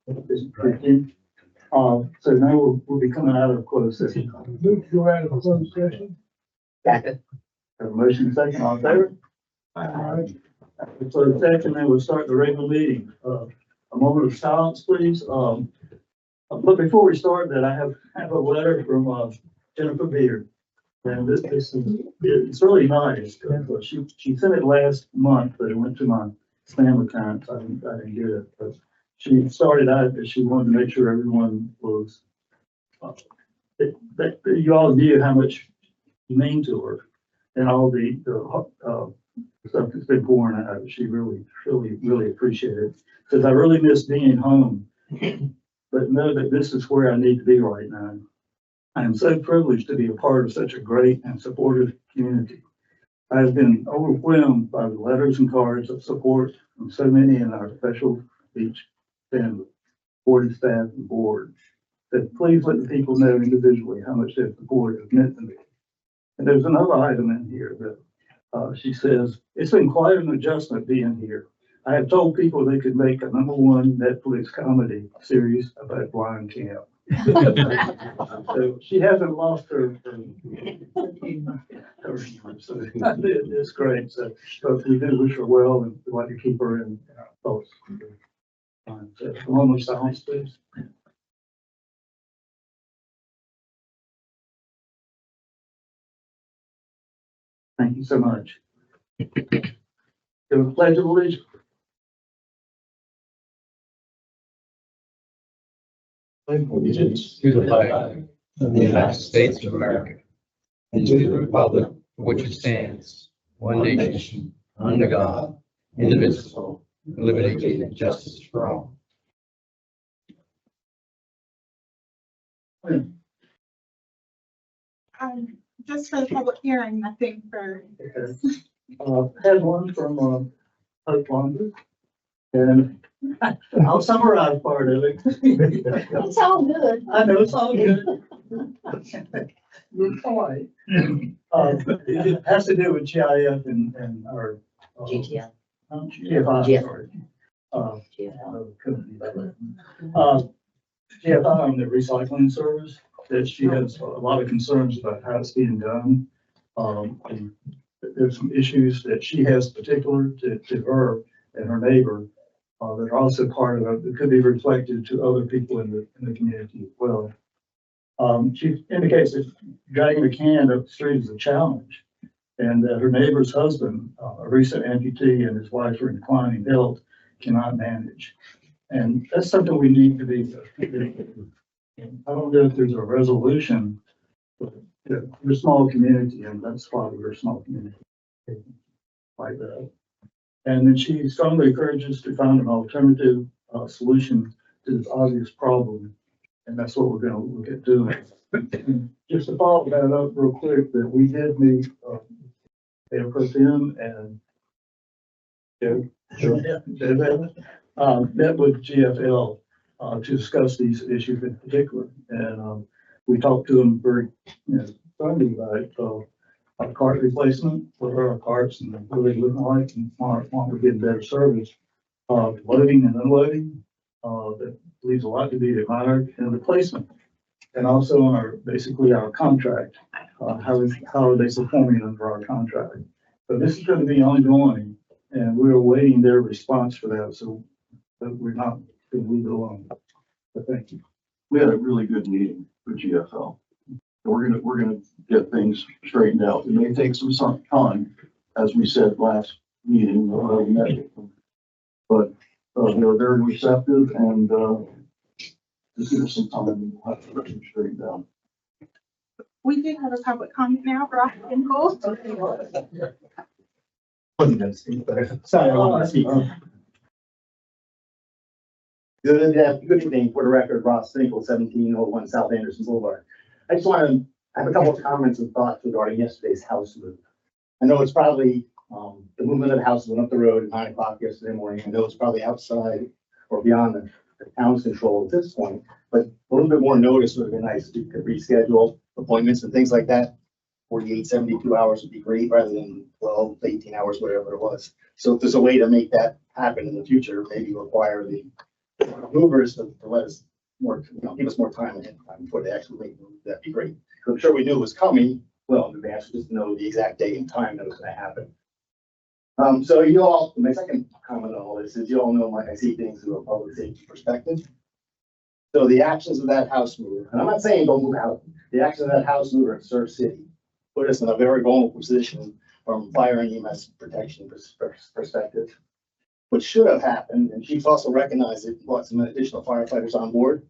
15. So now we'll be coming out of closed session. Move to go out of closed session. Have a motion second, all in favor? Aye. After closed session, then we'll start the regular meeting. A moment of silence, please. But before we start that, I have a letter from Jennifer Beard. And this is, it's really nice. She sent it last month, but it went to my spam account, so I didn't get it. But she started out that she wanted to make sure everyone was, that you all knew how much you mean to her and all the stuff that's been pouring out. She really appreciated it. Says, I really miss being home, but know that this is where I need to be right now. I am so privileged to be a part of such a great and supportive community. I have been overwhelmed by the letters and cards of support from so many in our Special Beach family, board staff and board. That please let the people know individually how much their support has meant to me. And there's another item in here that she says, it's been quite an adjustment being here. I have told people they could make a #1 Netflix comedy series about blind camp. So she hasn't lost her. So it's great. So we do wish her well and we'd like to keep her in our thoughts. So a moment of silence, please. Thank you so much. Give a pledge of allegiance. Allegiance to the flag of the United States of America and to the republic for which it stands, one nation, under God, indivisible, with liberty and justice for all. Just for the public hearing, nothing for. Had one from Hope Longer. And I'll summarize part of it. It's all good. I know it's all good. You're fine. It has to do with GIF and our. GTF. GFI, sorry. GFI on the recycling service, that she has a lot of concerns about how it's being done. And there's some issues that she has particular to her and her neighbor that are also part of it, that could be reflected to other people in the community as well. She indicates that dragging a can up the street is a challenge, and that her neighbor's husband, a recent amputee, and his wife are in declining health, cannot manage. And that's something we need to be. I don't know if there's a resolution, but we're a small community, and that's why we're a small community like that. And then she strongly encourages to find an alternative solution to this obvious problem. And that's what we're going to look at doing. Just to follow that up real quick, that we did meet Mayor Pro Tem and met with GFL to discuss these issues in particular. And we talked to them very friendly about our cart replacement for our carts and what they look like and want to get better service. Loading and unloading, that leaves a lot to be admired, and the placement. And also on our contract, how are they performing under our contract? So this is going to be ongoing, and we're awaiting their response for that. So that we're not going to leave it alone. But thank you. We had a really good meeting with GFL. We're gonna get things straightened out. It may take some time, as we said last meeting, but they were very receptive, and just give us some time and we'll have to get things straightened out. We do have a public comment now for Ross Finkel. Sorry. Good evening. For the record, Ross Finkel, 1701 South Anderson Boulevard. I just want to have a couple of comments and thoughts regarding yesterday's house move. I know it's probably the movement of the house went up the road at 9 o'clock yesterday morning. I know it's probably outside or beyond the town's control at this point, but a little bit more notice would have been nice. You could reschedule appointments and things like that. 48, 72 hours would be great rather than 12, 18 hours, whatever it was. So if there's a way to make that happen in the future, maybe require the movers to let us more, give us more time ahead of time before they actually make the move. That'd be great. 'Cause I'm sure we knew it was coming well in advance, just to know the exact date and time that was gonna happen. So you all, my second comment on all this is you all know, like, I see things through a public safety perspective. So the actions of that house mover, and I'm not saying don't move out, the actions of that house mover in Surf City put us in a very vulnerable position from fire and EMS protection perspective. What should have happened, and Chief also recognized it, brought some additional firefighters on board.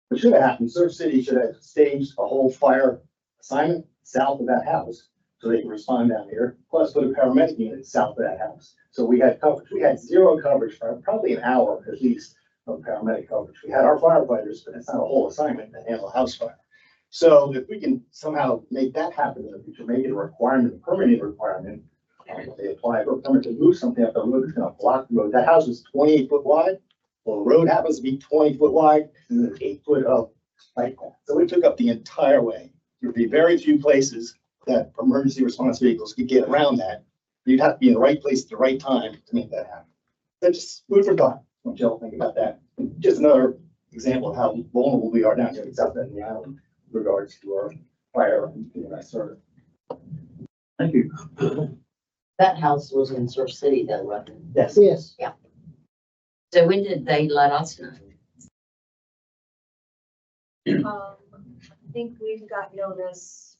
What should have happened, Surf City should have staged a whole fire assignment south of that house so they can respond down here, plus put a paramedic unit south of that house. So we had coverage. We had zero coverage for probably an hour at least of paramedic coverage. We had our firefighters, but it's not a whole assignment to handle a house fire. So if we can somehow make that happen in the future, make it a requirement, a permanent requirement, they apply for a permit to move something up the road, it's gonna block the road. That house is 28 foot wide. Well, the road happens to be 20 foot wide and then 8 foot of bike path. So we took up the entire way. There'd be very few places that emergency response vehicles could get around that. You'd have to be in the right place at the right time to make that happen. That's just food for thought. What y'all think about that? Just another example of how vulnerable we are down here in South Bend, the island, with regards to our fire and EMS service. Thank you. That house was in Surf City though, right? Yes. Yes. So when did they let us know? I think we've got notice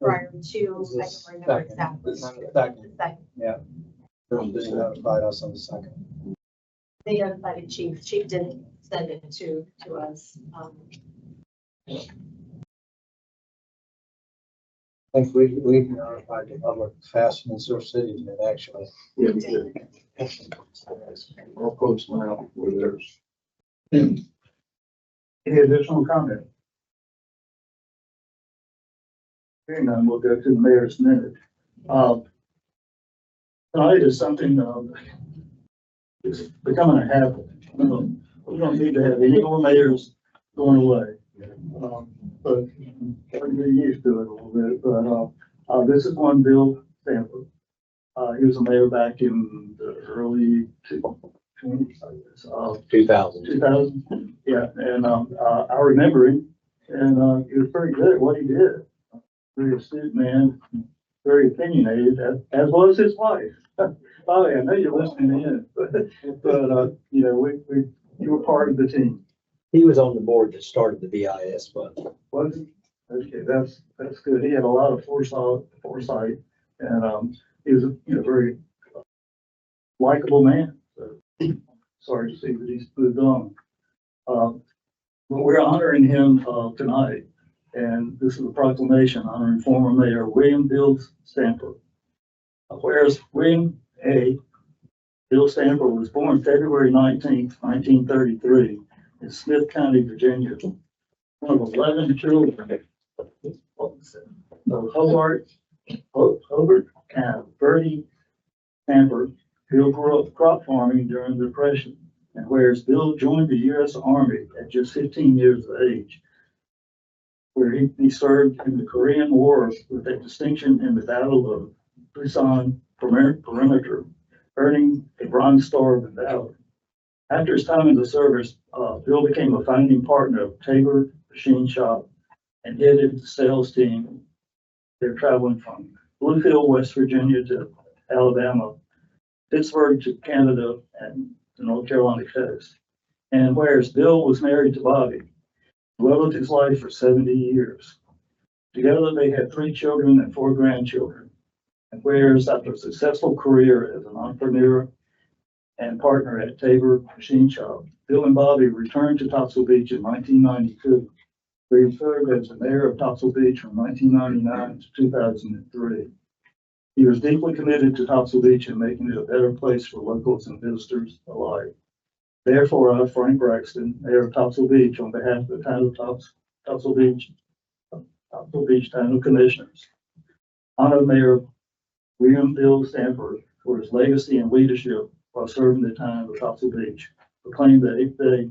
prior to, I don't remember exactly. The second. They notified us on the second. They notified chief. Chief didn't send it to us. I think we notified the public faster than Surf City did actually. Yeah, we did. Our post went out with theirs. Any additional comment? Hearing none, we'll go to the mayor's minute. Tonight is something, it's becoming a habit. We don't need to have any more mayors going away. But we're getting used to it a little bit, but, this is one Bill Stanford. He was a mayor back in the early 20s, I guess. 2000. 2000, yeah, and, I remember him, and, he was pretty good at what he did. Very astute man, very opinionated, as was his wife. Bobby, I know you're listening in, but, you know, you were part of the team. He was on the board that started the BIS fund. Was he? Okay, that's good. He had a lot of foresight, and, he was a, very likable man. So, sorry to see that he's moved on. But we're honoring him, tonight, and this is a proclamation honoring former Mayor William Bill Stanford. Whereas William A. Bill Stanford was born February 19th, 1933 in Smith County, Virginia. One of 11 children of Hobart and Bertie Stanford. Bill grew up crop farming during the Depression, and whereas Bill joined the U.S. Army at just 15 years of age, where he served in the Korean War with a distinction in the Battle of Busan Perimeter, earning a Bronze Star of Valor. After his time in the service, Bill became a founding partner of Tabor Machine Shop and headed the sales team. They're traveling from Bluefield, West Virginia to Alabama, Pittsburgh to Canada, and the North Carolina coast. And whereas Bill was married to Bobby, who lived his life for 70 years. Together, they had 3 children and 4 grandchildren. And whereas after a successful career as an entrepreneur and partner at Tabor Machine Shop, Bill and Bobby returned to Topsail Beach in 1992, where he served as the mayor of Topsail Beach from 1999 to 2003. He was deeply committed to Topsail Beach and making it a better place for locals and visitors alike. Therefore, I, Frank Braxton, mayor of Topsail Beach, on behalf of the town of Topsail Beach Town of Commissioners, honor Mayor William Bill Stanford for his legacy and leadership while serving the town of Topsail Beach, proclaimed the 8th day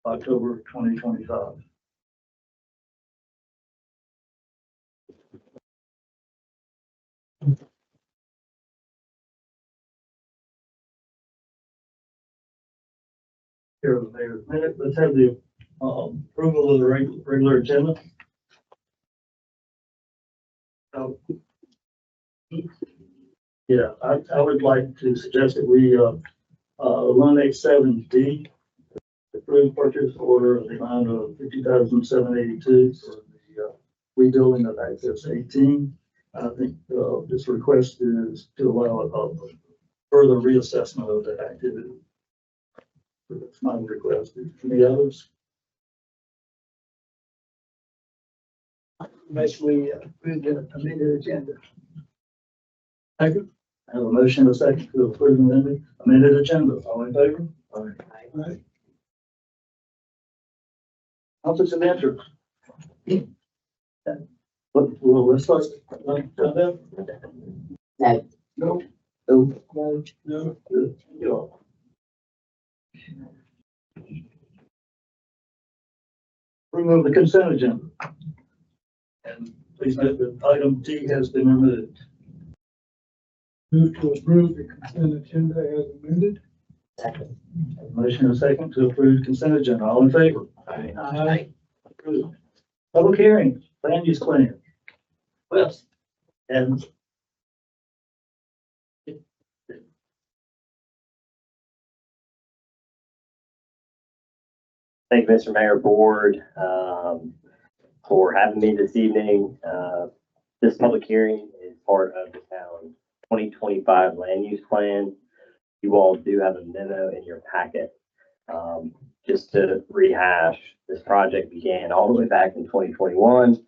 of October 2025. care of the mayor's minute. Let's have the approval of the regular agenda. So, yeah, I would like to suggest that we, 187D, approve purchase order of the amount of $50,782 for the rebuilding of access 18. I think this request is to allow a further reassessment of that activity. So that's my request. Any others? Basically, approve the amended agenda. Second. I have a motion and a second to approve the amended agenda. All in favor? Right. Conflicts of interest. Well, let's start. No. No. No. No. Yeah. Remove the consent agenda. And please note that item D has been removed. Move to approve the consent agenda as amended. Second. Motion and a second to approve consent agenda. All in favor? Aye. Approved. Public hearing, land use plan. West. And Thank you, Mr. Mayor, Board, for having me this evening. This public hearing is part of the town 2025 land use plan. You all do have a memo in your packet. Just to rehash, this project began all the way back in 2021,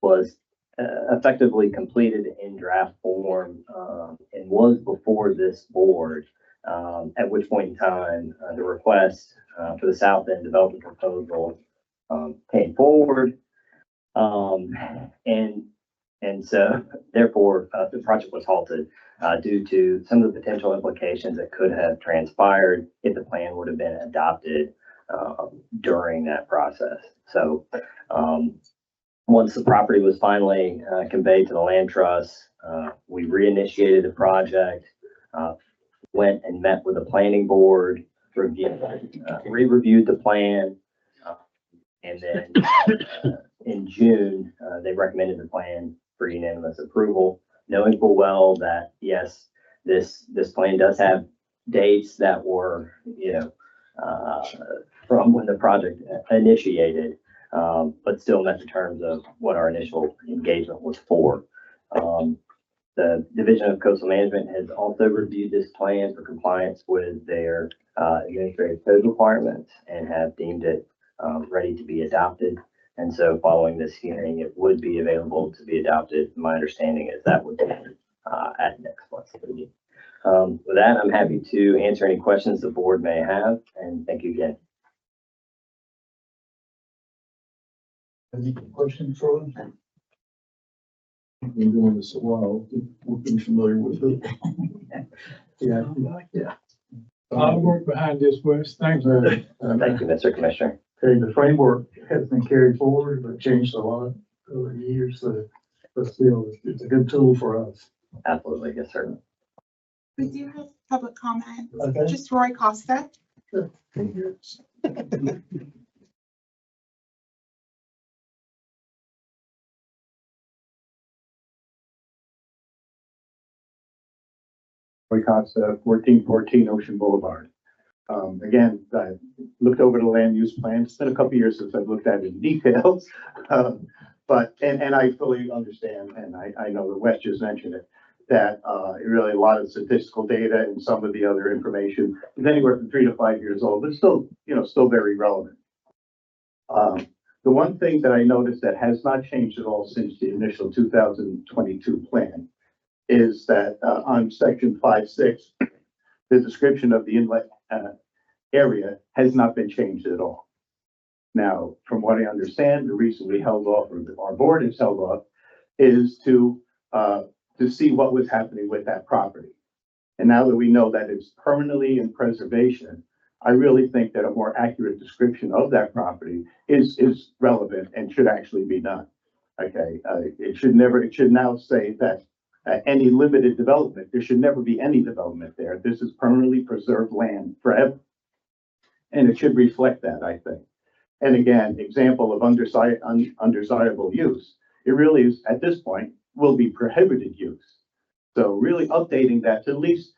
was effectively completed in draft form, and was before this board. At which point in time, the request for the South End development proposal came forward. And so therefore, the project was halted due to some of the potential implications that could have transpired if the plan would have been adopted during that process. So once the property was finally conveyed to the land trust, we reinitiated the project, went and met with the planning board, re-reviewed the plan, and then in June, they recommended the plan for unanimous approval, knowing full well that, yes, this plan does have dates that were, from when the project initiated, but still met the terms of what our initial engagement was for. The Division of Coastal Management has also reviewed this plan for compliance with their administrative code requirements and have deemed it ready to be adopted. And so following this hearing, it would be available to be adopted. My understanding is that would be at next month's meeting. With that, I'm happy to answer any questions the board may have, and thank you again. any questions, Troy? Been doing this a while, we've been familiar with it. Yeah. I'll work behind this, Wes. Thanks. Thank you, Mr. Commissioner. Okay, the framework has been carried forward, but changed a lot over the years, so, but still, it's a good tool for us. Absolutely, yes, sir. We do have public comment. Okay. Just Roy Costa. Roy Costa, 1414 Ocean Boulevard. Again, I looked over the land use plan. It's been a couple years since I've looked at it in detail. But I fully understand, and I know that Wes just mentioned it, that really a lot of statistical data and some of the other information is anywhere from 3 to 5 years old, but still, still very relevant. The one thing that I noticed that has not changed at all since the initial 2022 plan is that on section 5.6, the description of the inlet area has not been changed at all. Now, from what I understand, the reason we held off, or our board has held off, is to see what was happening with that property. And now that we know that it's permanently in preservation, I really think that a more accurate description of that property is relevant and should actually be done. Okay, it should now say that any limited development, there should never be any development there. This is permanently preserved land forever. And it should reflect that, I think. And again, example of undesirable use, it really is, at this point, will be prohibited use. So really updating that to at least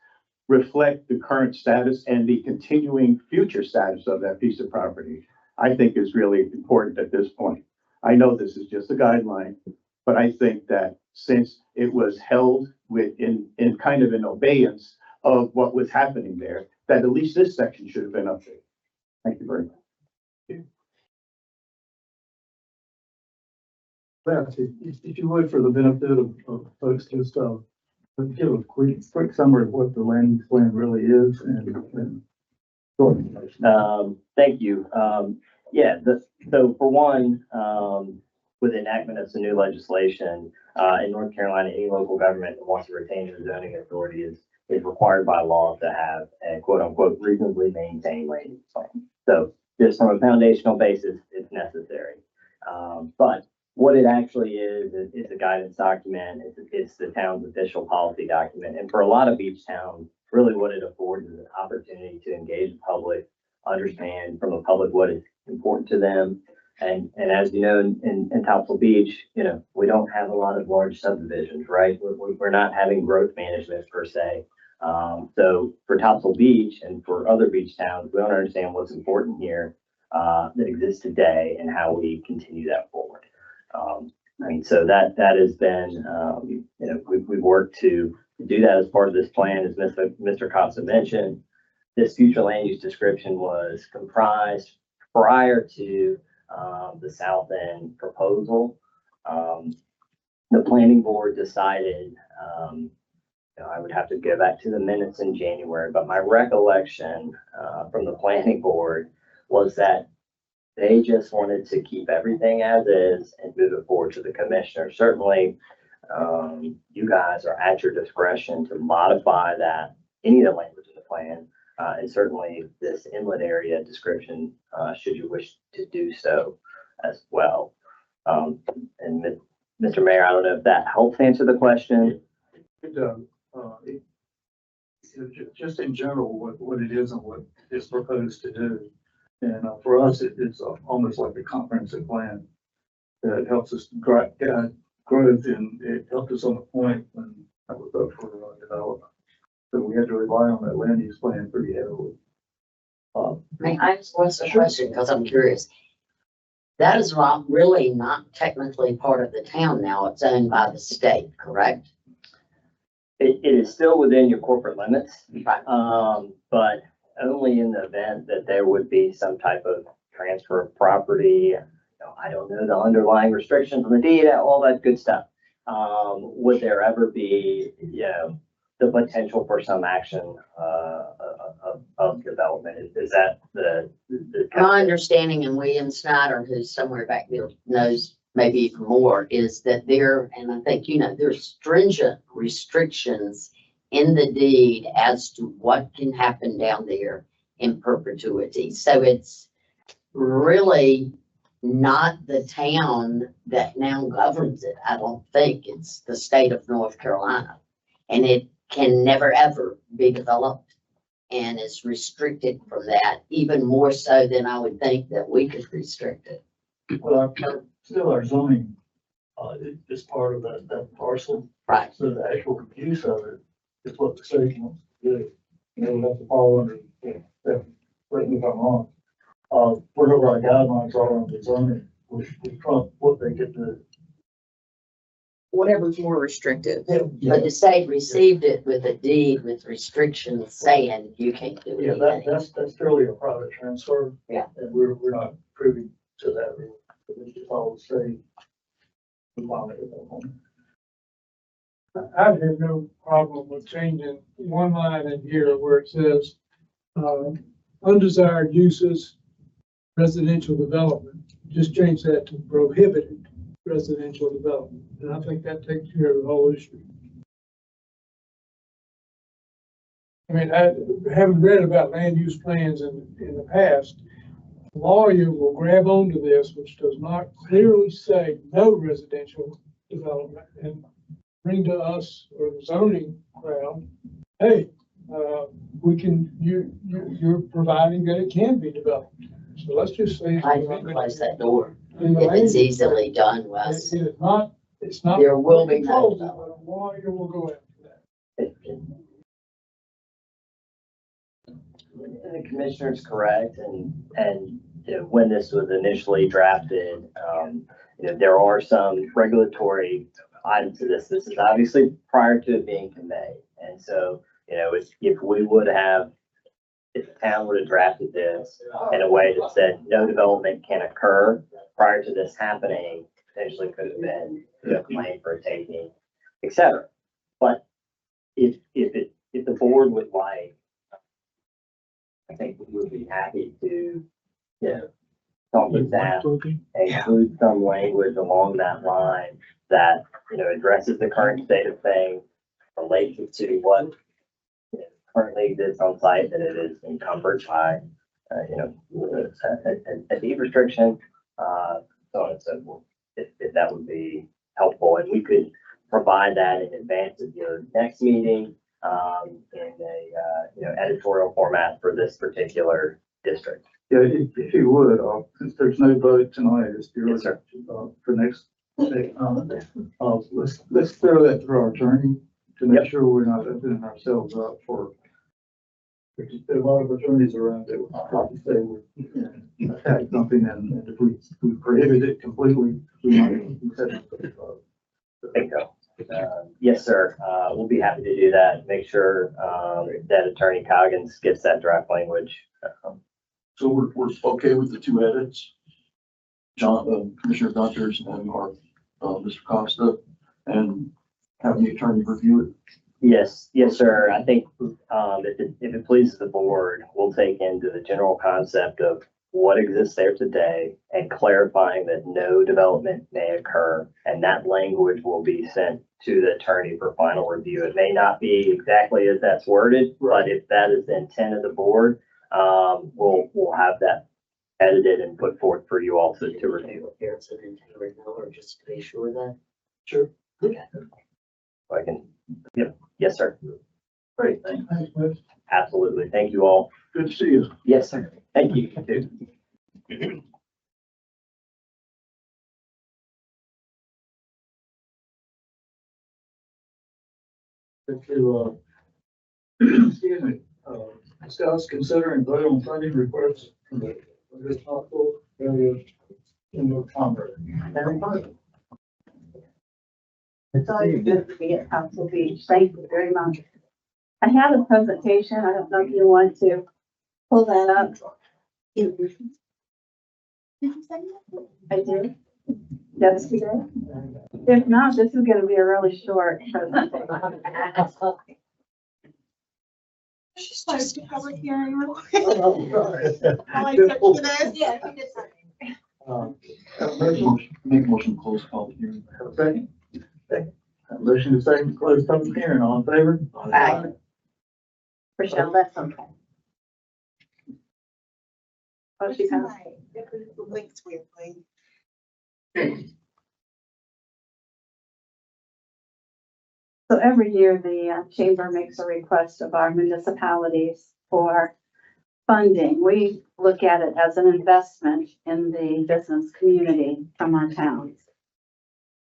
reflect the current status and the continuing future status of that piece of property, I think is really important at this point. I know this is just a guideline, but I think that since it was held in kind of an obeyance of what was happening there, that at least this section should have been updated. Thank you very much. Beth, if you would, for the benefit of folks, just, give a quick summary of what the land use plan really is and. Thank you. Yeah, so for one, with enactment of some new legislation, in North Carolina, any local government that wants to retain their zoning authority is required by law to have a quote unquote reasonably maintained land use plan. So just from a foundational basis, it's necessary. But what it actually is a guidance document. It's the town's official policy document. And for a lot of beach towns, really what it affords is an opportunity to engage the public, understand from the public what is important to them. And as you know, in Topsail Beach, we don't have a lot of large subdivisions, right? We're not having growth management per se. So for Topsail Beach and for other beach towns, we don't understand what's important here that exists today and how we continue that forward. So that has been, we've worked to do that as part of this plan, as Mr. Costa mentioned. This future land use description was comprised prior to the South End proposal. The planning board decided, I would have to go back to the minutes in January, but my recollection from the planning board was that they just wanted to keep everything as is and move it forward to the commissioner. Certainly, you guys are at your discretion to modify any of the language in the plan, and certainly this inlet area description, should you wish to do so as well. And Mr. Mayor, I don't know if that helps answer the question. Just in general, what it is and what is proposed to do. And for us, it's almost like a comprehensive plan that helps us guide growth, and it helped us on the point when I was up for development. So we had to rely on that land use plan pretty heavily. May I ask one question, because I'm curious? That is really not technically part of the town now. It's owned by the state, correct? It is still within your corporate limits, Right. but only in the event that there would be some type of transfer of property. I don't know the underlying restrictions on the deed, all that good stuff. Would there ever be, the potential for some action of development? Is that the My understanding, and William Snyder, who's somewhere back there knows maybe even more, is that and I think there's stringent restrictions in the deed as to what can happen down there in perpetuity. So it's really not the town that now governs it. I don't think it's the state of North Carolina, and it can never ever be developed and is restricted from that, even more so than I would think that we could restrict it. Well, still our zoning is part of that parcel. Right. So the actual use of it is what the state wants to do. We have to fall under, correct me if I'm wrong. Whatever our guidelines are on the zoning, we trump what they get to. Whatever's more restrictive. But the state received it with a deed with restrictions saying you can't do Yeah, anything. that's purely a private transfer. Yeah. And we're not privy to that. It's just all the state. We want it at that point. I have no problem with changing one line in here where it says, undesired uses, residential development. Just change that to prohibited residential development. And I think that takes care of the whole issue. I mean, I haven't read about land use plans in the past. The lawyer will grab onto this, which does not clearly say no residential development, and bring to us or the zoning crowd, hey, we can, you're providing that it can be developed. So let's just say. I can close that door. In the If land it's use easily done, plan, Wes. it is not, it's not. There will be no controlled, development. but a lawyer will go after that. The commissioner's correct, and you know, when this was initially drafted, you know, there are some regulatory items to this. This is obviously prior to it being conveyed. And so, you know, if we would have, if the town would have drafted this in a way that said no development can occur prior to this happening, potentially could have been, you know, claim for taking, et cetera. But if the board would like, I think we would be happy to, you know, talk with staff, include some language along that line that, you know, addresses the current state of things, relates to what you know, currently exists on site, that it is encumbered by, you know, a deed restriction, so on and so forth. If that would be helpful, and we could provide that in advance of your next meeting, in a, you know, editorial format for this particular district. Yeah, if you would, since there's no vote tonight, it's Yes, sir. for next, let's throw that through our attorney to make sure we're not opening ourselves up for. There's a lot of attorneys around that would probably say we're attack something, and if we prohibit it completely, we might. Bingo. Yes, sir. We'll be happy to do that. Make sure, that Attorney Coggins gets that draft language. So we're okay with the two edits? John, Commissioner Gunters and our, Mr. Costa, and have the attorney review it. Yes, yes, sir. I think, if it pleases the board, we'll take into the general concept of what exists there today and clarifying that no development may occur. And that language will be sent to the attorney for final review. It may not be exactly as that's worded, but if that is the intent of the board, we'll have that edited and put forth for you all to review. Parents have been right now, or just to be sure that. Sure. Okay. So I can, yep, yes, sir. Great, thanks, Wes. Absolutely. Thank you all. Good to see you. Yes, sir. Thank you. To, excuse me, discuss, consider, and vote on funding requests from the hospital area in the Congress. It's always good to be at Council Beach. Thank you very much. I have a presentation. I don't know if you want to pull that up. Did you send it? I do. Yesterday. If not, this is gonna be a really short presentation. Just close the public hearing real quick. Oh, sorry. While I search for this. Yeah, he did something. Make a motion to close the public hearing. Have a second? Second. Have a motion to second, to close public hearing, all in favor? Aye. Rochelle, that's okay. Oh, she comes. It links weirdly. So every year, the chamber makes a request of our municipalities for funding. We look at it as an investment in the business community from our towns.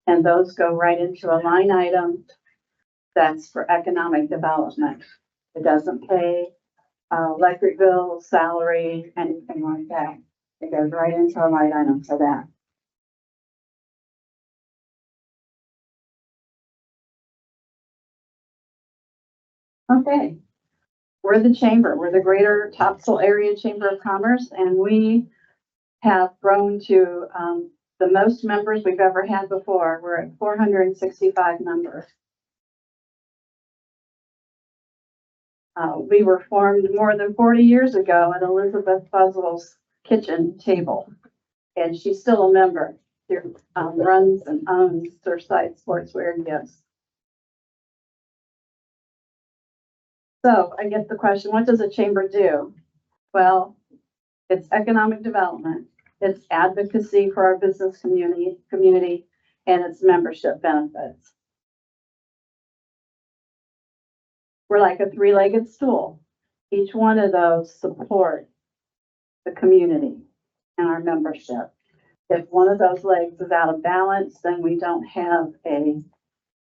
And those go right into a line item that's for economic development. It doesn't pay electric bill, salary, anything like that. It goes right into a line item for that. Okay, we're the chamber, we're the Greater Topsail Area Chamber of Commerce, and we have grown to the most members we've ever had before. We're at 465 members. We were formed more than 40 years ago at Elizabeth Fuzzle's kitchen table, and she's still a member. She runs and owns Surfside Sportswear and Gifts. So I get the question, what does a chamber do? Well, it's economic development, it's advocacy for our business community, and it's membership benefits. We're like a three-legged stool. Each one of those support the community and our membership. If one of those legs is out of balance, then we don't have a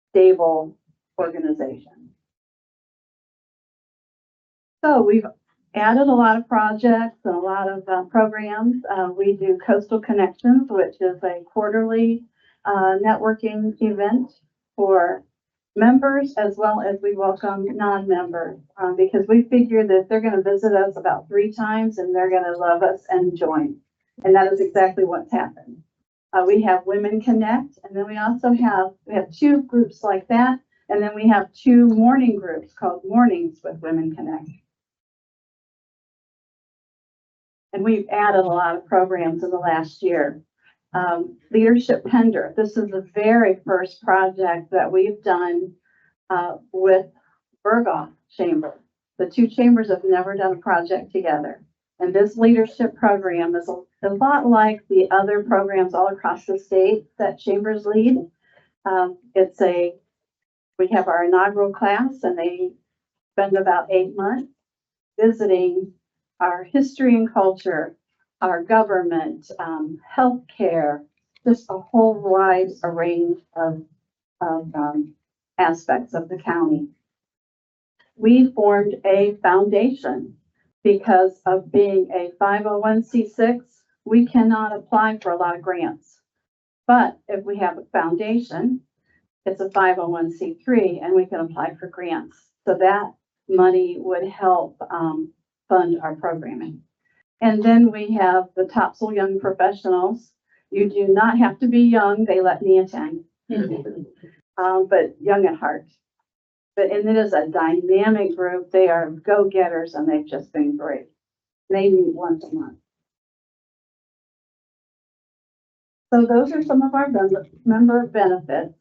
stable organization. So we've added a lot of projects and a lot of programs. We do Coastal Connections, which is a quarterly networking event for members as well as we welcome non-members because we figure that they're going to visit us about 3 times and they're going to love us and join. And that is exactly what's happened. We have Women Connect, and then we also have 2 groups like that. And then we have 2 morning groups called Mornings with Women Connect. And we've added a lot of programs in the last year. Leadership Pender. This is the very first project that we've done with Berghoff Chamber. The 2 chambers have never done a project together. And this leadership program is a lot like the other programs all across the state that chambers lead. We have our inaugural class and they spend about 8 months visiting our history and culture, our government, healthcare, just a whole wide array of aspects of the county. We formed a foundation because of being a 501c6, we cannot apply for a lot of grants. But if we have a foundation, it's a 501c3 and we can apply for grants. So that money would help fund our programming. And then we have the Topsail Young Professionals. You do not have to be young. They let me attend, but young at heart. And it is a dynamic group. They are go-getters and they've just been great. They meet once a month. So those are some of our member benefits.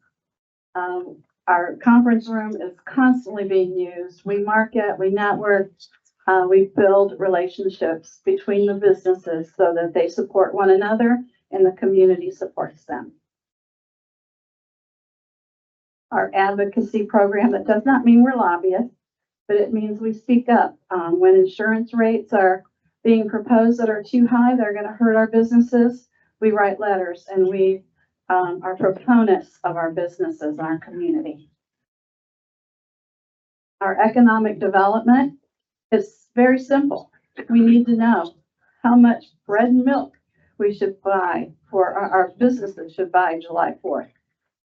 Our conference room is constantly being used. We market, we network, we build relationships between the businesses so that they support one another and the community supports them. Our advocacy program, that does not mean we're lobbyists, but it means we speak up. When insurance rates are being proposed that are too high, they're going to hurt our businesses. We write letters and we are proponents of our businesses and our community. Our economic development is very simple. We need to know how much bread and milk we should buy for our businesses should buy July 4th.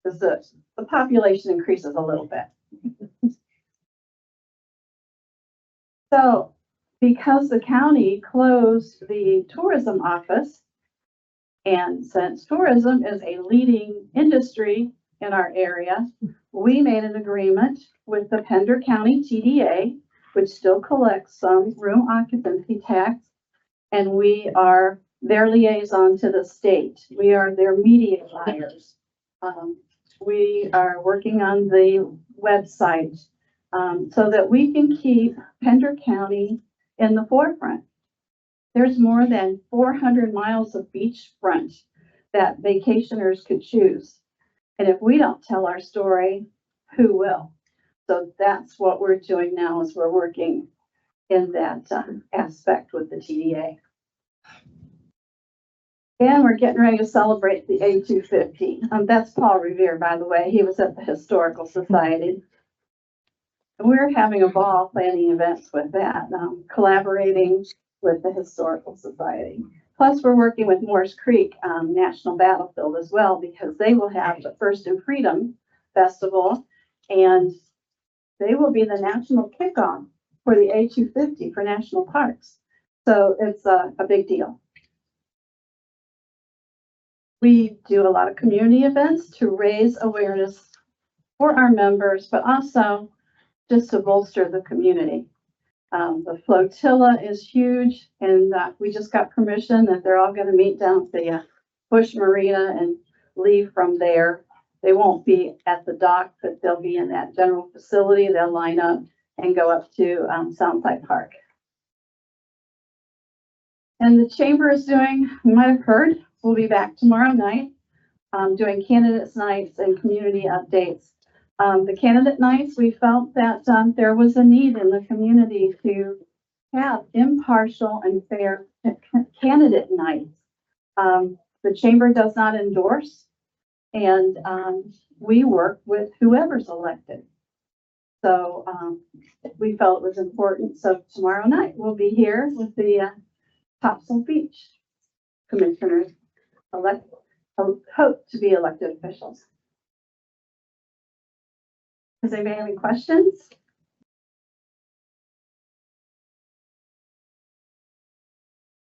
Because the population increases a little bit. So because the county closed the tourism office, and since tourism is a leading industry in our area, we made an agreement with the Pender County TDA, which still collects some room occupancy tax, and we are their liaison to the state. We are their media buyers. We are working on the website so that we can keep Pender County in the forefront. There's more than 400 miles of beachfront that vacationers could choose. And if we don't tell our story, who will? So that's what we're doing now is we're working in that aspect with the TDA. And we're getting ready to celebrate the A250. That's Paul Revere, by the way. He was at the Historical Society. And we're having a ball planning events with that, collaborating with the Historical Society. Plus, we're working with Morris Creek National Battlefield as well, because they will have the First and Freedom Festival, and they will be the national kickoff for the A250 for national parks. So it's a big deal. We do a lot of community events to raise awareness for our members, but also just to bolster the community. The flotilla is huge, and we just got permission that they're all going to meet down at the Bush Marina and leave from there. They won't be at the dock, but they'll be in that general facility. They'll line up and go up to Soundside Park. And the chamber is doing, you might have heard, we'll be back tomorrow night doing candidates nights and community updates. The candidate nights, we felt that, there was a need in the community to have impartial and fair candidate nights. The chamber does not endorse, and, we work with whoever's elected. So, we felt it was important. So tomorrow night we'll be here with the, Topsail Beach commissioners, hope to be elected officials. Does anybody have any questions?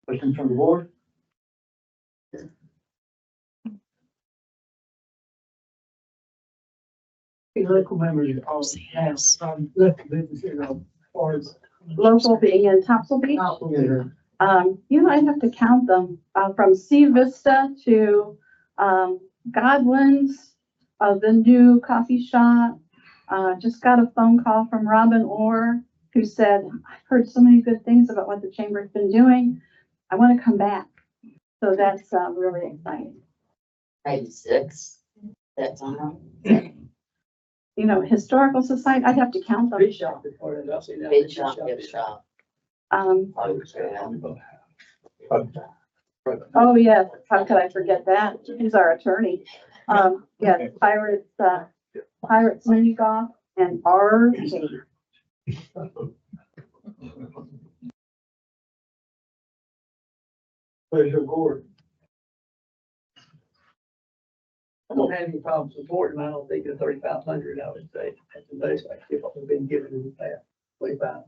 Questions from the board? The local members also have left the business, as far as. Local being in Topsail Beach? I'd have to count them, from Sea Vista to, Godwin's, the new coffee shop. Just got a phone call from Robin Orr, who said, I've heard so many good things about what the chamber's been doing. I want to come back. So that's, really exciting. Maybe 6. That's all. Historical society, I'd have to count them. Big shop before that, I'll say that. Big shop, gift shop. Oh, yes, how could I forget that? He's our attorney. Yes, Pirates Mini Golf and Arcade. Pleasure, board. I don't have any problem supporting, I don't think the 3,500, I would say, at the most, like, if what we've been given in the past, 25.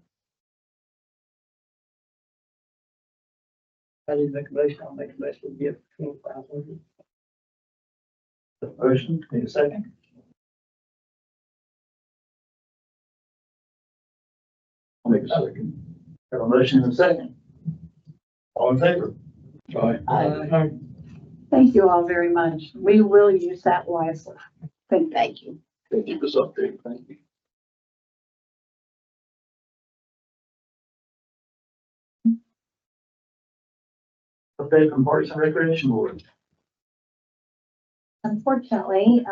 I didn't make a motion, I'll make a motion to give 2,500. Motion, need a second? I'll make a second. Have a motion and a second. All in favor? Aye. Thank you all very much. We will use that wisely. Thank you. Thank you for this update. Thank you. Update from Parks and Recreation Board. Unfortunately,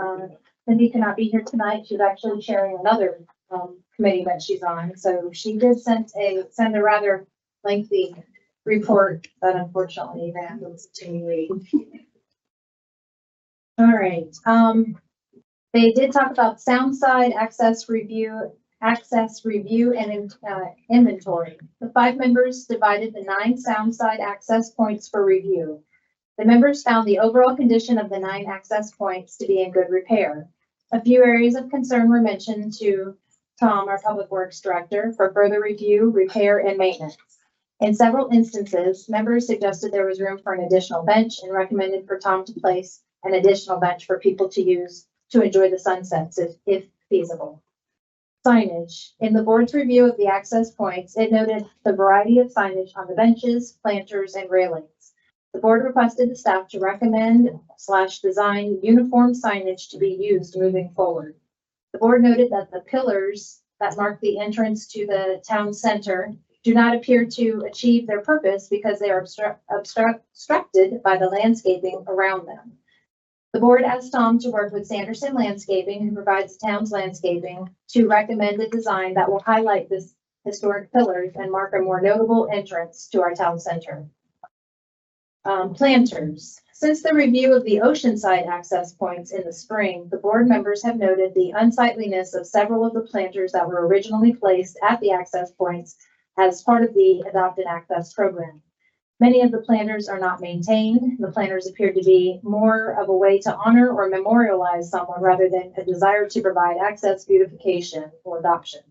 Cindy cannot be here tonight. She's actually chairing another, committee that she's on. So she did send a rather lengthy report, but unfortunately they have to listen to me read. All right, they did talk about sound side access review and inventory. The 5 members divided the 9 sound side access points for review. The members found the overall condition of the 9 access points to be in good repair. A few areas of concern were mentioned to Tom, our Public Works Director, for further review, repair, and maintenance. In several instances, members suggested there was room for an additional bench and recommended for Tom to place an additional bench for people to use to enjoy the sunsets if feasible. Signage. In the board's review of the access points, it noted the variety of signage on the benches, planters, and railings. The board requested the staff to recommend/design uniform signage to be used moving forward. The board noted that the pillars that mark the entrance to the town center do not appear to achieve their purpose because they are obstructed by the landscaping around them. The board asked Tom to work with Sanderson Landscaping, who provides the town's landscaping, to recommend a design that will highlight this historic pillars and mark a more notable entrance to our town center. Planters. Since the review of the oceanside access points in the spring, the board members have noted the unsightliness of several of the planters that were originally placed at the access points as part of the Adopt and Access program. Many of the planters are not maintained. The planters appear to be more of a way to honor or memorialize someone rather than a desire to provide access, beautification, or adoption.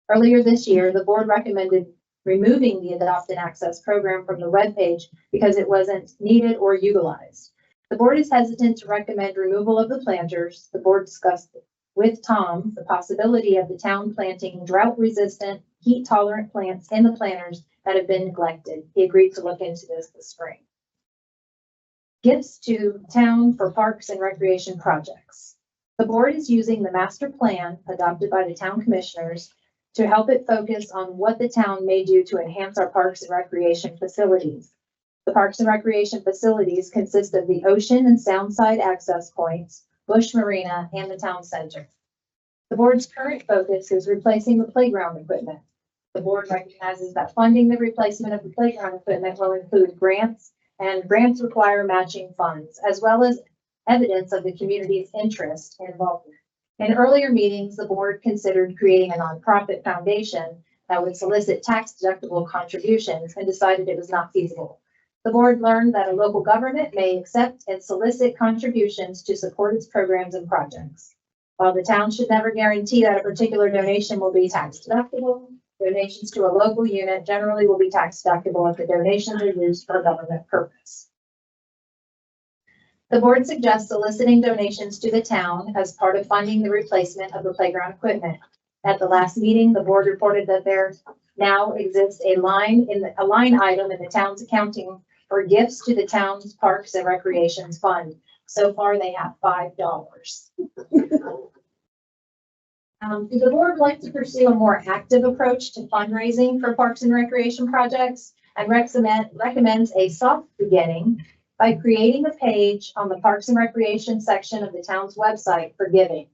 Earlier this year, the board recommended removing the Adopt and Access program from the webpage because it wasn't needed or utilized. The board is hesitant to recommend removal of the planters. The board discussed with Tom the possibility of the town planting drought-resistant, heat-tolerant plants in the planters that have been neglected. He agreed to look into this spring. Gifts to town for parks and recreation projects. The board is using the master plan adopted by the town commissioners to help it focus on what the town may do to enhance our parks and recreation facilities. The parks and recreation facilities consist of the ocean and sound side access points, Bush Marina, and the town center. The board's current focus is replacing the playground equipment. The board recognizes that funding the replacement of the playground equipment will include grants, and grants require matching funds, as well as evidence of the community's interest and involvement. In earlier meetings, the board considered creating a nonprofit foundation that would solicit tax-deductible contributions and decided it was not feasible. The board learned that a local government may accept and solicit contributions to support its programs and projects. While the town should never guarantee that a particular donation will be tax-deductible, donations to a local unit generally will be tax-deductible if the donations are used for a government purpose. The board suggests soliciting donations to the town as part of funding the replacement of the playground equipment. At the last meeting, the board reported that there now exists a line item in the town's accounting for gifts to the town's Parks and Recreations Fund. So far, they have $5. Does the board like to pursue a more active approach to fundraising for parks and recreation projects and recommends a soft beginning by creating a page on the Parks and Recreation section of the town's website for giving?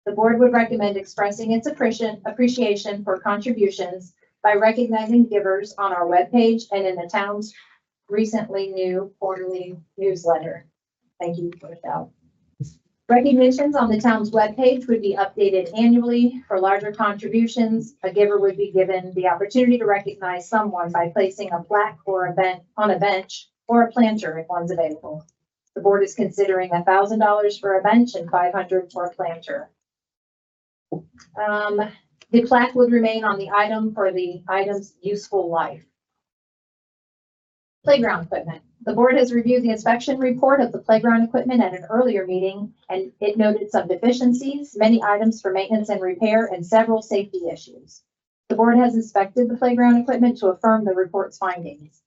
The board would recommend expressing its appreciation for contributions by recognizing givers on our webpage and in the town's recently new quarterly newsletter. Thank you for that. Recognitions on the town's webpage would be updated annually. For larger contributions, a giver would be given the opportunity to recognize someone by placing a plaque or on a bench or a planter if one's available. The board is considering $1,000 for a bench and $500 for a planter. The plaque would remain on the item for the item's useful life. Playground equipment. The board has reviewed the inspection report of the playground equipment at an earlier meeting, and it noted some deficiencies, many items for maintenance and repair, and several safety issues. The board has inspected the playground equipment to affirm the report's findings.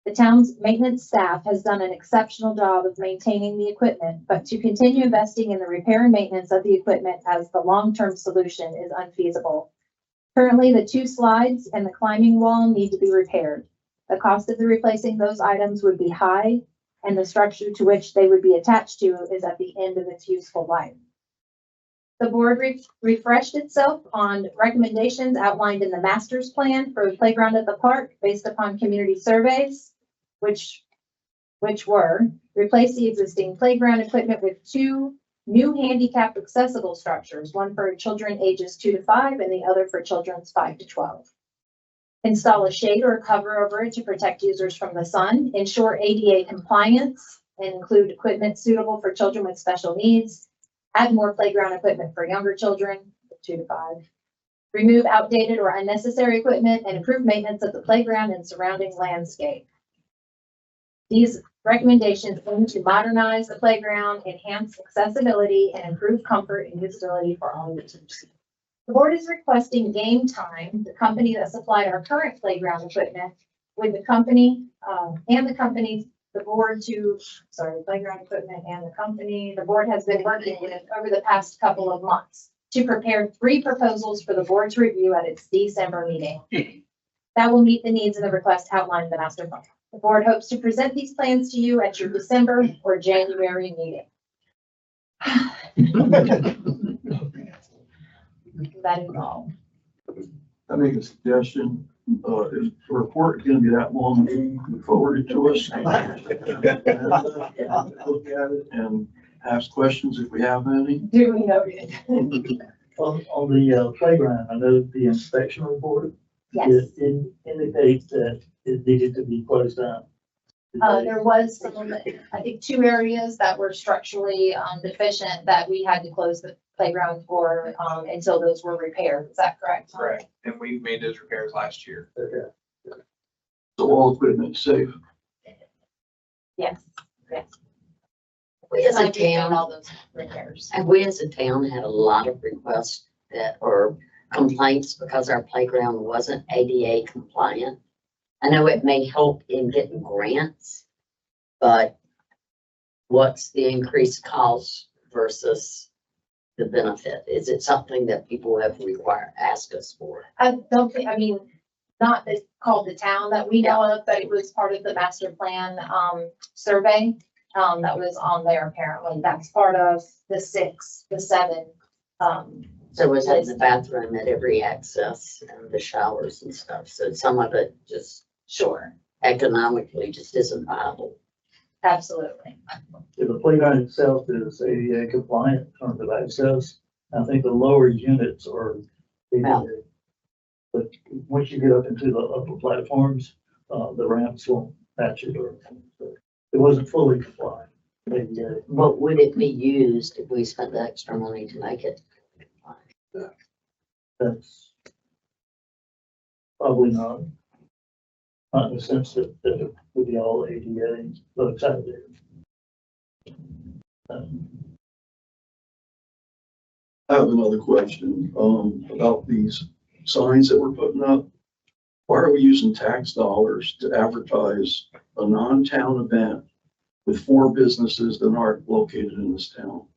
The town's maintenance staff has done an exceptional job of maintaining the equipment, but to continue investing in the repair and maintenance of the equipment as the long-term solution is unfeasible. Currently, the 2 slides and the climbing wall need to be repaired. The cost of replacing those items would be high, and the structure to which they would be attached to is at the end of its useful life. The board refreshed itself on recommendations outlined in the master's plan for the playground at the park based upon community surveys, which were replace the existing playground equipment with 2 new handicap accessible structures, one for children ages 2 to 5 and the other for children 5 to 12. Install a shade or cover over it to protect users from the sun, ensure ADA compliance, and include equipment suitable for children with special needs, add more playground equipment for younger children, 2 to 5, remove outdated or unnecessary equipment, and improve maintenance of the playground and surrounding landscape. These recommendations aim to modernize the playground, enhance accessibility, and improve comfort and usability for all users. The board is requesting Game Time, the company that supplied our current playground equipment, with the company the board has been working with over the past couple of months to prepare 3 proposals for the board's review at its December meeting. That will meet the needs of the request outlined in the master plan. The board hopes to present these plans to you at your December or January meeting. That is all. I make a suggestion, is the report going to be that long, forward it to us? Look at it and ask questions if we have any. Duly noted. On the playground, I know the inspection report. Yes. It indicates that it needed to be closed down. There was some, I think 2 areas that were structurally deficient that we had to close the playground for until those were repaired. Is that correct? Correct. And we made those repairs last year. Okay. So all equipment is safe. Yes. Yes. We as a Done town, all those repairs. and we as a town had a lot of requests that or complaints because our playground wasn't ADA compliant. I know it may help in getting grants, but what's the increased cost versus the benefit? Is it something that people have asked us for? I don't think, I mean, not that called the town that we know of, but it was part of the master plan survey that was on there apparently. That's part of the 6, the 7 So was that the bathroom at every access and the showers and stuff? So some of it just Sure, economically just isn't viable. absolutely. Yeah, the playground itself is ADA compliant in terms of access. I think the lower units are ADA. But once you get up into the upper platforms, the ramps won't match it or, it wasn't fully compliant. ADA. But would it be used if we spent the extra money to make it? That's probably not in the sense that it would be all ADA, but it's out there. I have another question, about these signs that we're putting up. Why are we using tax dollars to advertise a non-town event with 4 businesses that aren't located in this town?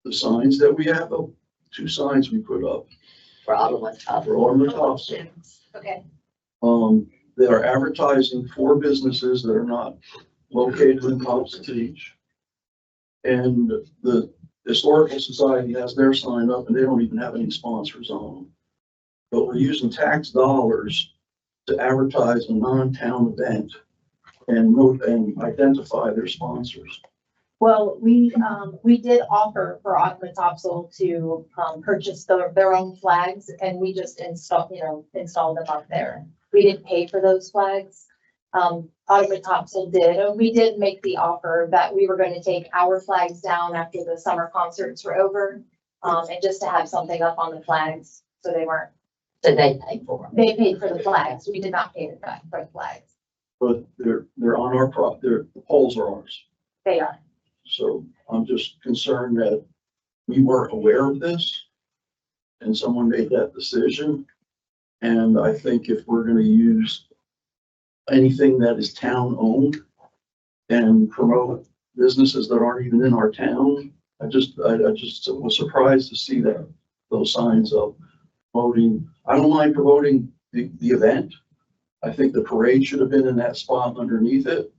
The signs that we have up, 2 signs we put up, For Ottawa top. for on the top, Okay, that are advertising 4 businesses that are not located in Topsail Beach. And the Historical Society has their sign up and they don't even have any sponsors on them. But we're using tax dollars to advertise a non-town event and identify their sponsors. Well, we did offer for Ottawa Topsail to, purchase their own flags and we just installed them up there. We didn't pay for those flags. Ottawa Topsail did, and we did make the offer that we were going to take our flags down after the summer concerts were over. And just to have something up on the flags, so they weren't, So they pay for them. they paid for the flags. We did not pay for the flags. But they're on our the poles are ours. They are. So I'm just concerned that we weren't aware of this and someone made that decision. And I think if we're gonna use anything that is town owned and promote businesses that aren't even in our town, I just was surprised to see those signs of promoting. I don't mind promoting the event. I think the parade should have been in that spot underneath it.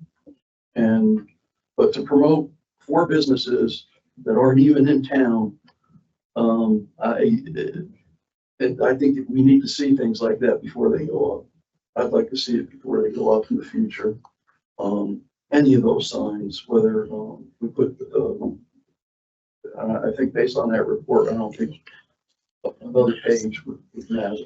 But to promote 4 businesses that aren't even in town, I think we need to see things like that before they go up. I'd like to see it before they go up in the future. Any of those signs, whether we put, I think based on that report, I don't think another page would matter.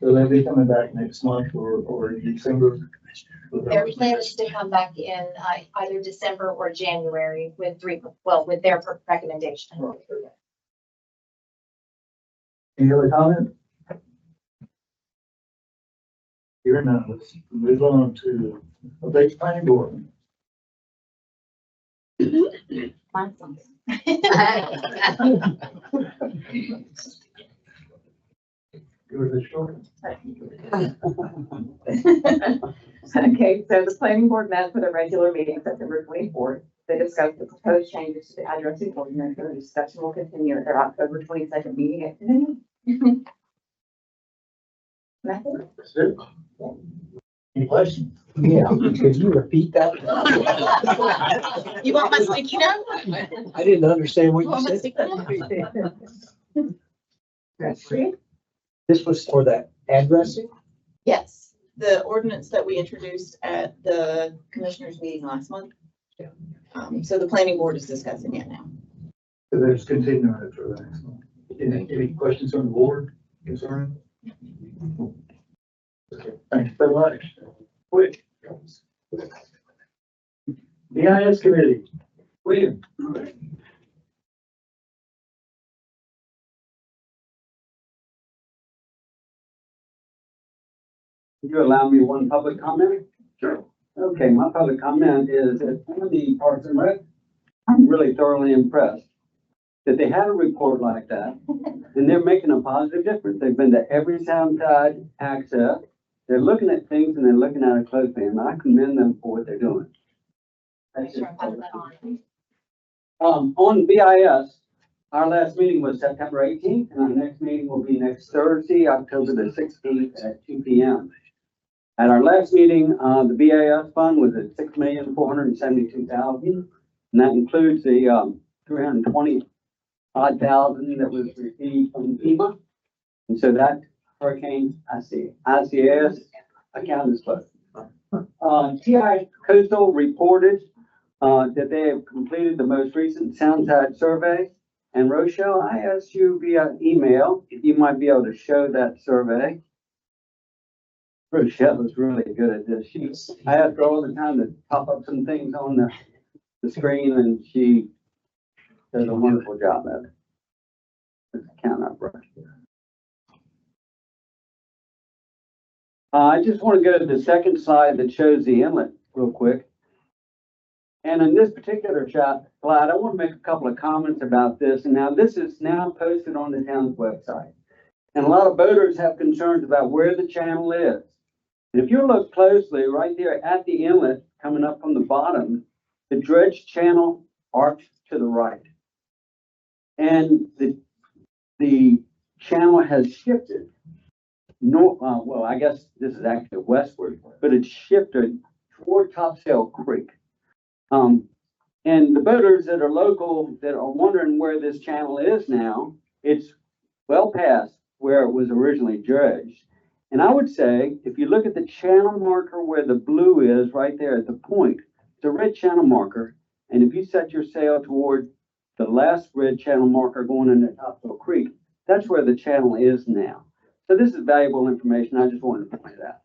So they'll be coming back next month or in December. Their plan is to come back in either December or January with with their recommendation. Any other comment? Here now, let's move on to update planning board. Yours is short. Okay, so the planning board met for the regular meeting September 24th. They discussed the proposed changes to the addressing ordinance. The discussion will continue at their October 22nd meeting at noon. That's it. Any questions? Yeah, could you repeat that? You want my sticky note? I didn't understand what You you want my said. sticky note? This was for the addressing? Yes, the ordinance that we introduced at the commissioners meeting last month. So the planning board is discussing it now. So there's continuing it for the next one. Any questions from the board concerning? Okay, thanks very much. Quick. BIS committee. William. Would you allow me one public comment? Sure. Okay, my public comment is that on the Parks and Rec, I'm really thoroughly impressed that they had a report like that and they're making a positive difference. They've been to every sound-tide access. They're looking at things and they're looking at it closely, and I commend them for what they're doing. That's it. On BIS, our last meeting was September 18th, and our next meeting will be next Thursday, October the 16th at 2 p.m. At our last meeting, the BAS fund was at $6,472,000, and that includes the 320 odd thousand that was received from FEMA. And so that hurricane, ICS account is closed. TI Coastal reported that they have completed the most recent Soundside survey. And Rochelle, I asked you via email if you might be able to show that survey. Rochelle was really good at this. I asked her all the time to pop up some things on the screen, and she does a wonderful job at it. Let's count up right here. I just want to go to the second slide that shows the inlet real quick. And in this particular slide, I want to make a couple of comments about this. And now this is now posted on the town's website. And a lot of boaters have concerns about where the channel is. And if you look closely right there at the inlet coming up from the bottom, the dredge channel arcs to the right. And the channel has shifted. Well, I guess this is actually westward, but it's shifted toward Topsail Creek. And the boaters that are local that are wondering where this channel is now, it's well past where it was originally dredged. And I would say, if you look at the channel marker where the blue is right there at the point, it's a red channel marker. And if you set your sail toward the last red channel marker going into Topsail Creek, that's where the channel is now. So this is valuable information. I just wanted to point it out.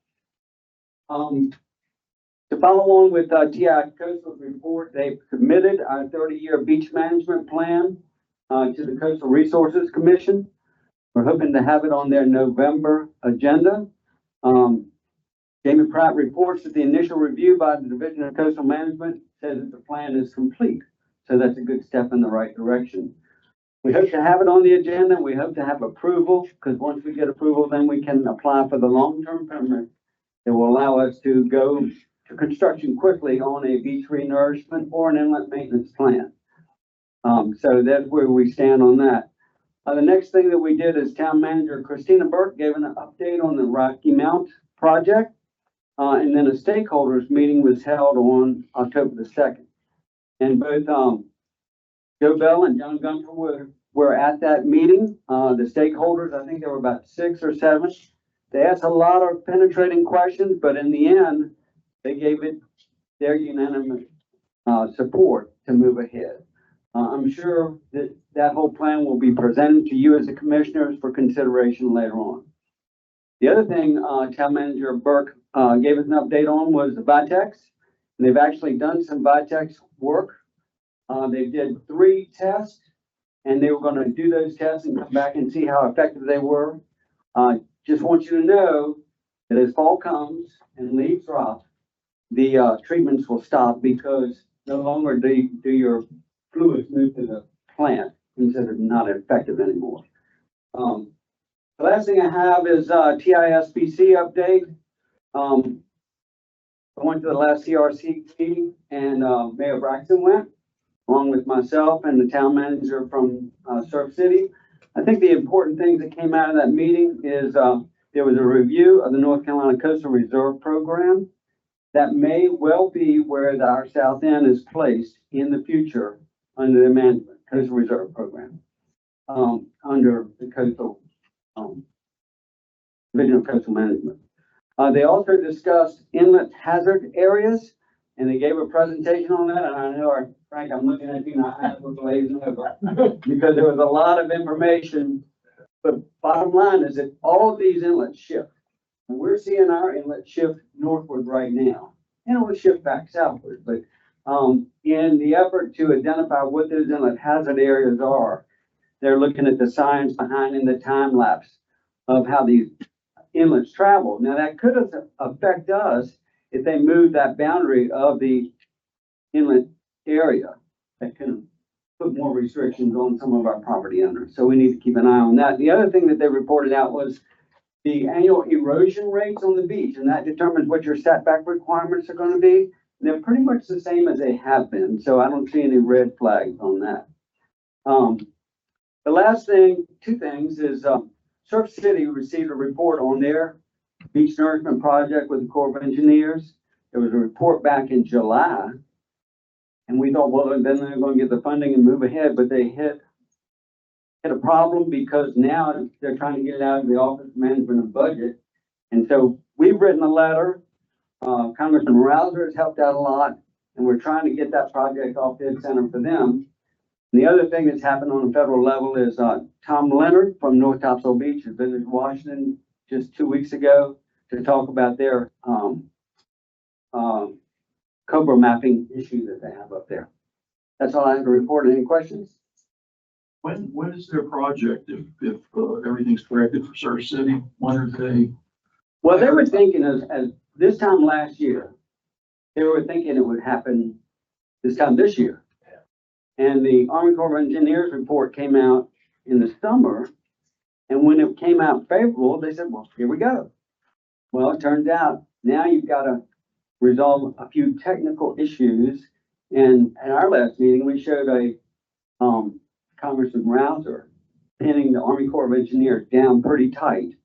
To follow along with TI Coastal's report, they've submitted our 30-year beach management plan to the Coastal Resources Commission. We're hoping to have it on their November agenda. Jamie Pratt reports that the initial review by the Division of Coastal Management says that the plan is complete. So that's a good step in the right direction. We hope to have it on the agenda. We hope to have approval, because once we get approval, then we can apply for the long-term permit that will allow us to go to construction quickly on a beach renourishment or an inlet maintenance plan. So that's where we stand on that. The next thing that we did is Town Manager Christina Burke gave an update on the Rocky Mount project. And then a stakeholders meeting was held on October the 2nd. And both Joe Bell and John Gunter were at that meeting. The stakeholders, I think there were about 6 or 7. They asked a lot of penetrating questions, but in the end, they gave it their unanimous support to move ahead. I'm sure that that whole plan will be presented to you as the commissioners for consideration later on. The other thing Town Manager Burke gave us an update on was the VITEX. And they've actually done some VITEX work. They did 3 tests, and they were going to do those tests and come back and see how effective they were. Just want you to know that as fall comes and leaves drop, the treatments will stop, because no longer do your fluids move to the plant, considered not effective anymore. The last thing I have is TISBC update. I went to the last CRC meeting, and Mayor Braxton went, along with myself and the town manager from Surf City. I think the important things that came out of that meeting is there was a review of the North Carolina Coastal Reserve Program. That may well be where our South End is placed in the future under the management Coastal Reserve Program, under the Coastal Division of Coastal Management. They also discussed inlet hazard areas, and they gave a presentation on that. And I know, Frank, I'm looking at you now, I was glazing over because there was a lot of information. But bottom line is that all of these inlets shift. And we're seeing our inlet shift northward right now. And it will shift back southward. But in the effort to identify what those inlet hazard areas are, they're looking at the science behind in the time lapse of how these inlets travel. Now that could affect us if they move that boundary of the inlet area. That can put more restrictions on some of our property owners. So we need to keep an eye on that. The other thing that they reported out was the annual erosion rates on the beach, and that determines what your setback requirements are going to be. They're pretty much the same as they have been, so I don't see any red flags on that. The last thing, 2 things, is Surf City received a report on their beach nourishment project with the Corps of Engineers. There was a report back in July. And we thought, well, then they're going to get the funding and move ahead, but they hit a problem because now they're trying to get it out of the Office of Management and Budget. And so we've written a letter. Congressman Rouser has helped out a lot, and we're trying to get that project off dead center for them. And the other thing that's happened on a federal level is Tom Leonard from North Topsail Beach has visited Washington just 2 weeks ago to talk about their Cobra mapping issue that they have up there. That's all I have to report. Any questions? When is their project, if everything's corrected for Surf City? When are they? Well, they were thinking as this time last year, they were thinking it would happen this time this year. And the Army Corps of Engineers report came out in the summer. And when it came out favorable, they said, well, here we go. Well, it turns out now you've got to resolve a few technical issues. And at our last meeting, we showed a Congressman Rouser pinning the Army Corps of Engineers down pretty tight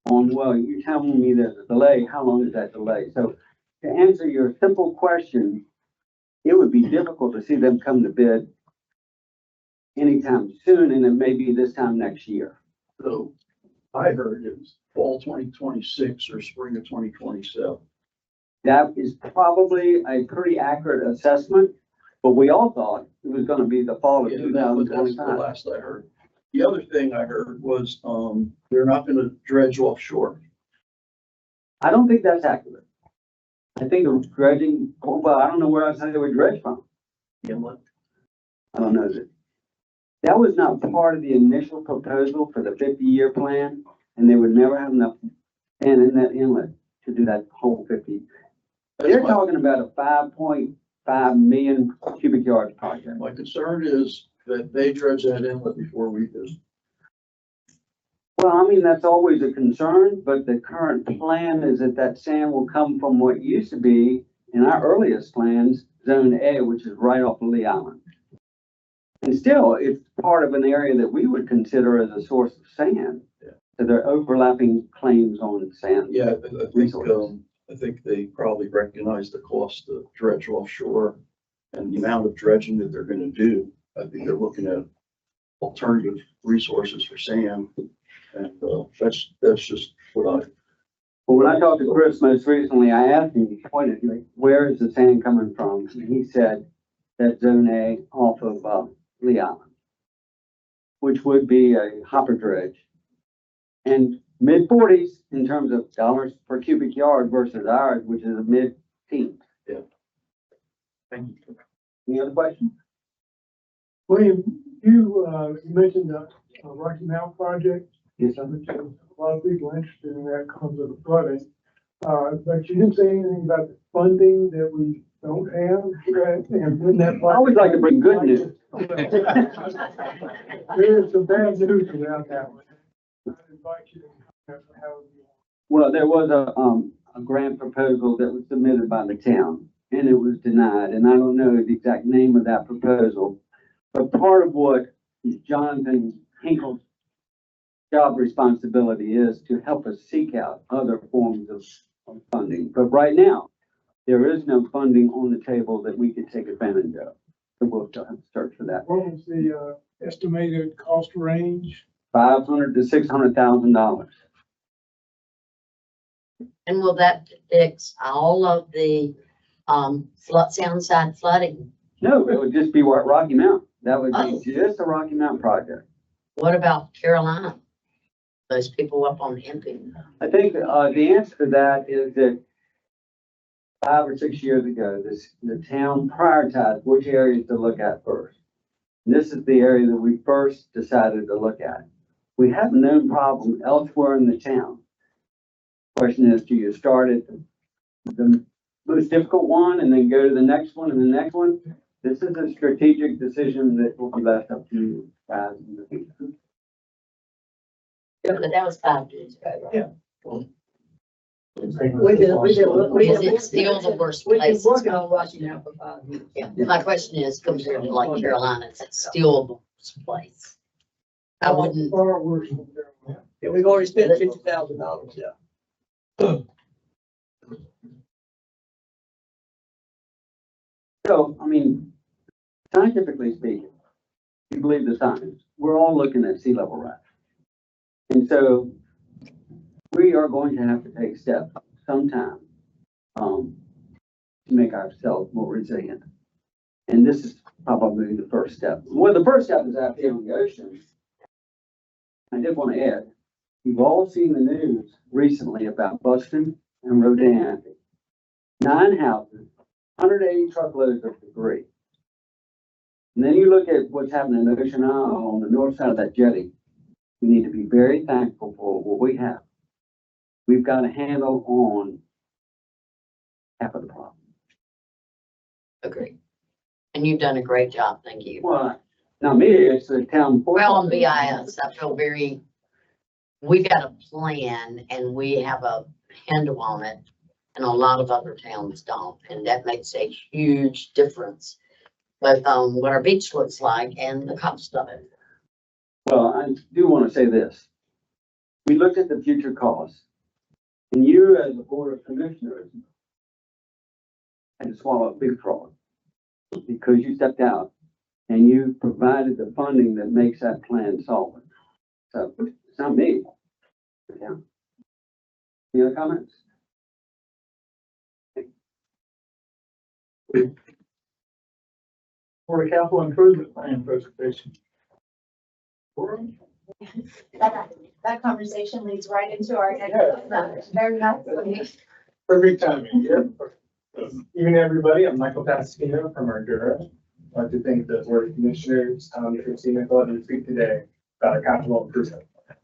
on, well, you're telling me there's a delay. How long is that delay? So to answer your simple question, it would be difficult to see them come to bid anytime soon, and it may be this time next year. So I heard it was fall 2026 or spring of 2027. That is probably a pretty accurate assessment, but we all thought it was going to be the fall of Yeah, that's the 2025. last I heard. The other thing I heard was, they're not gonna dredge offshore. I don't think that's accurate. I think the dredging, well, I don't know where else they would dredge from. Inlet. I don't know that. That was not part of the initial proposal for the 50-year plan, and they would never have enough sand in that inlet to do that whole 50. They're talking about a 5.5 million cubic yards project. My concern is that they dredge that inlet before we do. Well, I mean, that's always a concern, but the current plan is that that sand will come from what used to be, in our earliest plans, Zone A, which is right off of Lee Island. And still, it's part of an area that we would consider as a source of sand. Yeah. So there are overlapping claims on sand. Yeah, I think they probably recognize the cost to dredge offshore and the amount of dredging that they're gonna do. I think they're looking at alternative resources for sand. And, that's just what Well, when I talked to Chris most recently, I asked him pointedly, where is the sand coming from? And he said that Zone A off of Lee Island, which would be a hopper dredge. And mid-40s in terms of dollars per cubic yard versus ours, which is a mid-teens. Yeah. Thank you. Any other questions? William, you mentioned the Rocky Mountain project. Yes, sir. Which a lot of people interested in that comes with the flooding. But you didn't say anything about the funding that we don't have. And when that. I always like to bring good news. There is some bad news about that one. I'd invite you to comment on how you. Well, there was a grant proposal that was submitted by the town and it was denied. And I don't know the exact name of that proposal, but part of what Jonathan Hinkle's job responsibility is to help us seek out other forms of funding. But right now, there is no funding on the table that we could take advantage of. So we'll have to search for that. What was the estimated cost range? $500,000 to $600,000. And will that fix all of the, Soundside flooding? No, it would just be what Rocky Mountain. That would be just a Rocky Mountain project. What about Carolina? Those people up on the Hemping? I think the answer to that is that 5 or 6 years ago, the town prioritized which areas to look at first. And this is the area that we first decided to look at. We have no problem elsewhere in the town. Question is, do you start at the most difficult one and then go to the next one and the next one? This is a strategic decision that will be left up to you guys in the future. Yeah, but that was 5 years ago, right? Yeah. Is it still the worst We've been place? working on Rocky now for 5 years. Yeah, my question is, compared to like Carolina, is it still the worst place? I wouldn't, Far worse than Carolina. Yeah, we've already spent $50,000, yeah. So, I mean, scientifically speaking, if you believe the science, we're all looking at sea level rise. And so we are going to have to take steps sometime, to make ourselves more resilient. And this is probably the first step. Well, the first step is out there on the ocean. I did want to add, you've all seen the news recently about Boston and Rodan. 9 houses, 180 truckloads of debris. And then you look at what's happening in Ocean Isle on the north side of that jetty. We need to be very thankful for what we have. We've got a handle on half of the problem. Agree. And you've done a great job. Thank you. Well, not me, it's the town. Well, on BIS, I feel very, we've got a plan and we have a handle on it. And a lot of other towns don't, and that makes a huge difference. But what our beach looks like and the cost of it. Well, I do want to say this. We looked at the future costs, and you as a board of commissioners had to swallow a big frog because you stepped out and you provided the funding that makes that plan solid. So it's not me. Yeah. Any other comments? For the capital improvement plan presentation. That conversation leads right into our next. Very nice. Perfect timing. Yep. Evening, everybody. I'm Michael Pasquino from Ardura. I'd like to thank the Board of Commissioners, Tom and Christina, for letting me speak today about our capital improvement plan.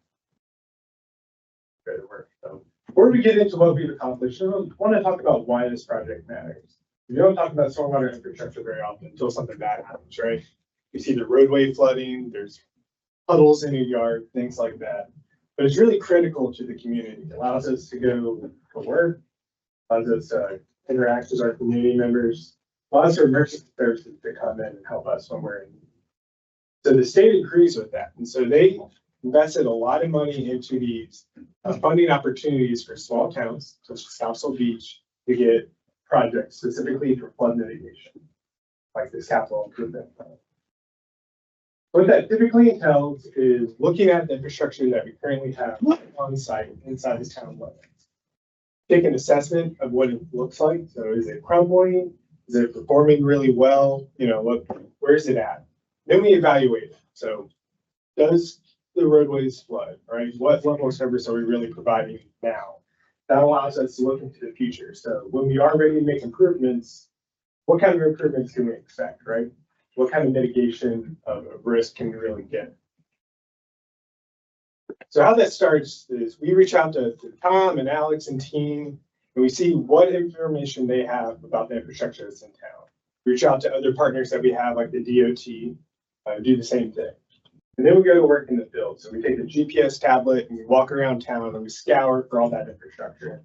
Great work. So before we get into what we've accomplished, I want to talk about why this project matters. We don't talk about stormwater infrastructure very often until something bad happens, right? You see the roadway flooding, there's puddles in your yard, things like that. But it's really critical to the community. It allows us to go to work, allows us to interact with our community members, allows our emergency services to come in and help us when we're in need. So the state agrees with that. And so they invested a lot of money into these funding opportunities for small towns, such as Topsail Beach, to get projects specifically for flood mitigation, like this capital improvement plan. What that typically entails is looking at the infrastructure that we currently have on site inside this town limits. Take an assessment of what it looks like. So is it crumbling? Is it performing really well? You know, where is it at? Then we evaluate it. So does the roadways flood, right? What level of service are we really providing now? That allows us to look into the future. So when we are ready to make improvements, what kind of improvements can we expect, right? What kind of mitigation of risk can we really get? So how that starts is we reach out to Tom and Alex and team, and we see what information they have about the infrastructure that's in town. Reach out to other partners that we have, like the DOT, do the same thing. And then we go to work in the field. So we take the GPS tablet and we walk around town and we scour for all that infrastructure.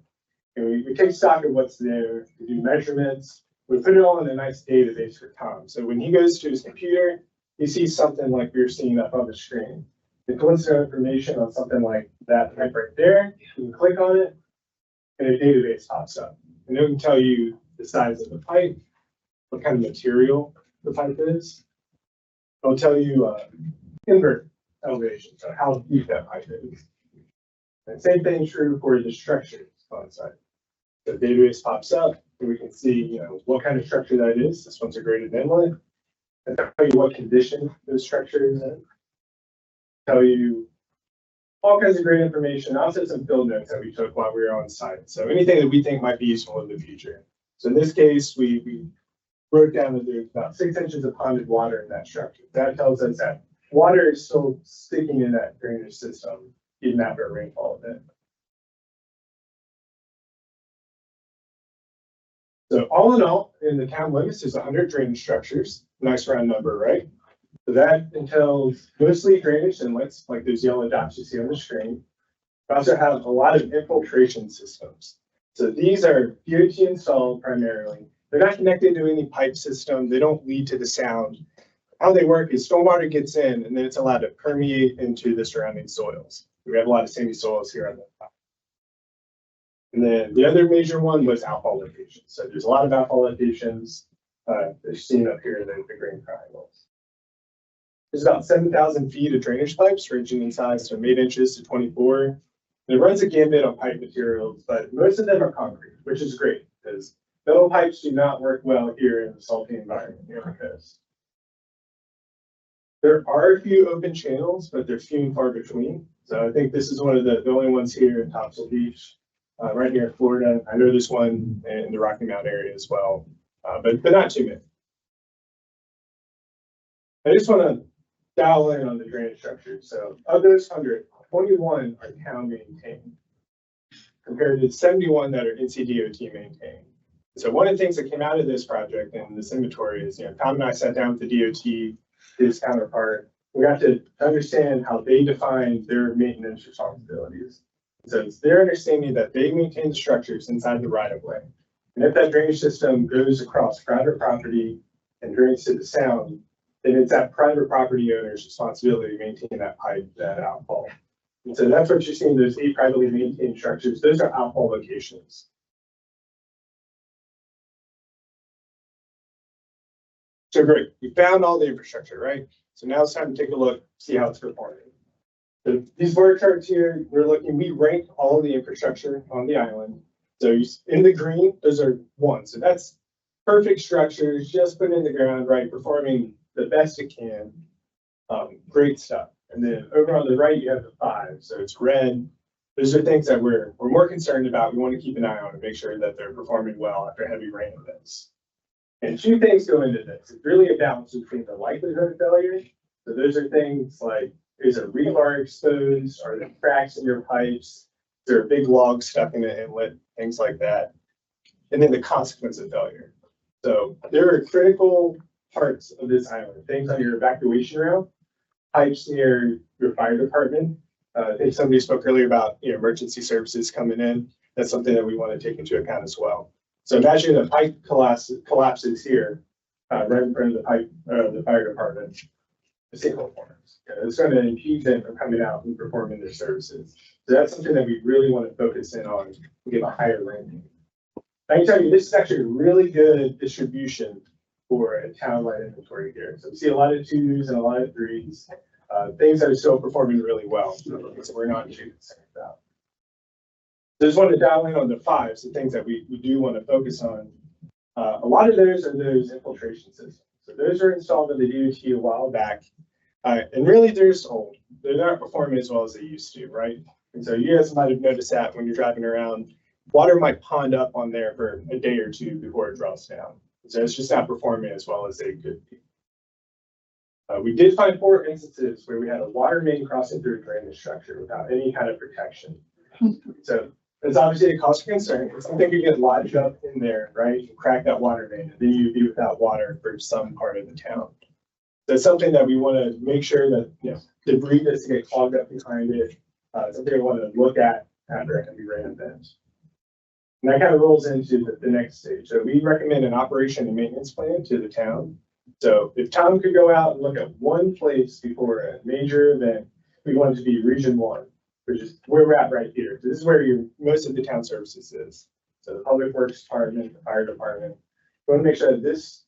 And we take stock of what's there, we do measurements, we put it all in a nice database for Tom. So when he goes to his computer, he sees something like we were seeing up on the screen. It puts information on something like that pipe right there. You can click on it and a database pops up. And it can tell you the size of the pipe, what kind of material the pipe is. It'll tell you invert elevation, so how deep that pipe is. And same thing true for the structures on site. The database pops up and we can see, you know, what kind of structure that is. This one's a graded inlet. And tell you what condition the structure is in. Tell you all kinds of great information. Also some field notes that we took while we were on site. So anything that we think might be useful in the future. So in this case, we wrote down that there's about 6 inches of ponded water in that structure. That tells us that water is still sticking in that drainage system even after a rainfall event. So all in all, in the town limits, there's 100 drainage structures. Nice round number, right? So that entails mostly drainage inlets, like those yellow dots you see on the screen. We also have a lot of infiltration systems. So these are DOT installed primarily. They're not connected to any pipe system. They don't lead to the sound. How they work is stormwater gets in and then it's allowed to permeate into the surrounding soils. We have a lot of sandy soils here on the top. And then the other major one was outfall locations. So there's a lot of outfall locations, as seen up here in the green triangles. There's about 7,000 feet of drainage pipes ranging in size from 8 inches to 24. And it runs a gambit on pipe materials, but most of them are concrete, which is great because metal pipes do not work well here in the salty environment here on the coast. There are a few open channels, but they're few and far between. So I think this is one of the only ones here in Topsail Beach, right here in Florida. I know there's one in the Rocky Mount area as well, but not too many. I just want to dial in on the drainage structure. So of those 100, 21 are town maintained compared to 71 that are NCDOT maintained. So one of the things that came out of this project and this inventory is, Tom and I sat down with the DOT, his counterpart. We got to understand how they define their maintenance responsibilities. So it's their understanding that they maintain the structures inside the right of way. And if that drainage system goes across private property and drains to the sound, then it's that private property owner's responsibility to maintain that pipe, that outfall. And so that's what you're seeing, those 8 privately maintained structures. Those are outfall locations. So great, we found all the infrastructure, right? So now it's time to take a look, see how it's performing. So these bar charts here, we ranked all of the infrastructure on the island. So in the green, those are 1. So that's perfect structures, just put in the ground, right? Performing the best it can. Great stuff. And then over on the right, you have the 5. So it's red. Those are things that we're more concerned about. We want to keep an eye on and make sure that they're performing well after heavy rain events. And 2 things go into this. It's really a balance between the likelihood of failure. So those are things like, is a rebar exposed? Are there cracks in your pipes? Is there a big log stuck in the inlet? Things like that. And then the consequence of failure. So there are critical parts of this island, things on your evacuation route, pipes near your fire department. I think somebody spoke earlier about emergency services coming in. That's something that we want to take into account as well. So imagine a pipe collapses here, right in front of the fire department. The sinkhole forms. It's going to impede them from coming out and performing their services. So that's something that we really want to focus in on and give a higher ranking. I can tell you, this is actually a really good distribution for a town-wide inventory here. So we see a lot of 2s and a lot of 3s, things that are still performing really well. So we're not too concerned about. So I just want to dial in on the 5s, the things that we do want to focus on. A lot of those are those infiltration systems. So those are installed in the DOT a while back. And really they're just old. They're not performing as well as they used to, right? And so you guys might have noticed that when you're driving around, water might pond up on there for a day or 2 before it drops down. So it's just not performing as well as they could be. We did find 4 instances where we had a water main crossing through a drainage structure without any kind of protection. So it's obviously a cause for concern. Something could get lodged up in there, right? You crack that water main, and then you'd be without water for some part of the town. So it's something that we want to make sure that debris doesn't get clogged up behind it. Something we want to look at after a heavy rain event. And that kind of rolls into the next stage. So we recommend an operation and maintenance plan to the town. So if Tom could go out and look at one place before a major event, we want it to be Region 1, which is where we're at right here. So this is where most of the town services is. So the Public Works Department, the Fire Department. We want to make sure that this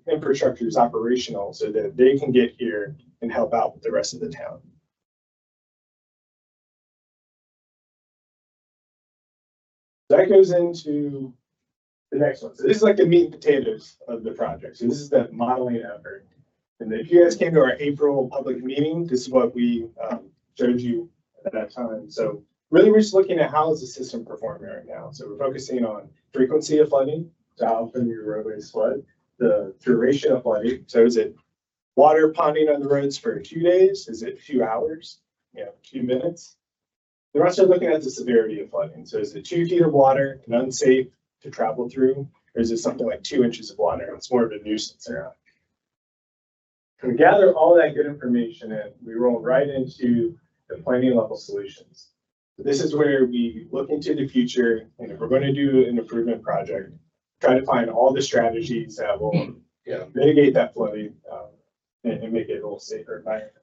infrastructure is operational so that they can get here and help out with the rest of the town. That goes into the next one. So this is like the meat and potatoes of the project. So this is the modeling effort. And if you guys came to our April public meeting, this is what we showed you at that time. So really we're just looking at how is the system performing right now. So we're focusing on frequency of flooding, so how often your roadways flood, the duration of flooding. So is it water ponding on the roads for 2 days? Is it a few hours? 2 minutes? We're also looking at the severity of flooding. So is it 2 feet of water and unsafe to travel through? Or is it something like 2 inches of water and it's more of a nuisance around? We gather all that good information and we roll right into the planning level solutions. So this is where we look into the future, and if we're going to do an improvement project, try to find all the strategies that will mitigate that flooding and make it a little safer environment.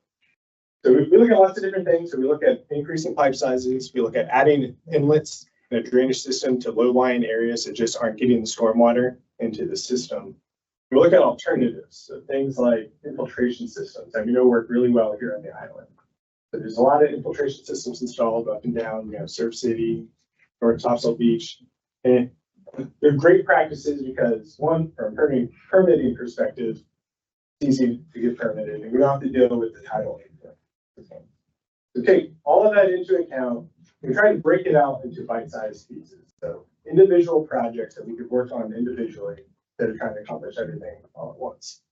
So we look at lots of different things. So we look at increasing pipe sizes. We look at adding inlets a drainage system to low-lying areas that just aren't getting the stormwater into the system. We look at alternatives, so things like infiltration systems that we know work really well here on the island. So there's a lot of infiltration systems installed up and down, Surf City, North Topsail Beach. And they're great practices because one, from a permitting perspective, it's easy to get permitted and we don't have to deal with the title. So take all of that into account and try to break it out into bite-sized pieces. So individual projects that we could work on individually instead of trying to accomplish everything all at once.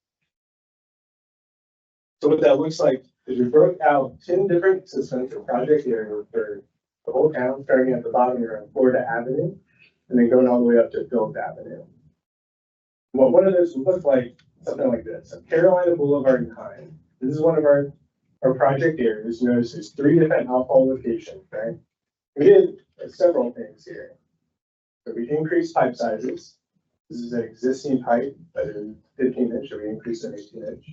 So what that looks like is we broke out 10 different systems or project areas for the whole town, starting at the bottom here on Florida Avenue, and then going all the way up to Phillips Avenue. Well, one of those would look like something like this. So Carolina Boulevard and Hine. This is one of our project areas. You notice there's 3 different outfall locations, right? We did several things here. So we increased pipe sizes. This is an existing pipe that is 15-inch, so we increased an 18-inch.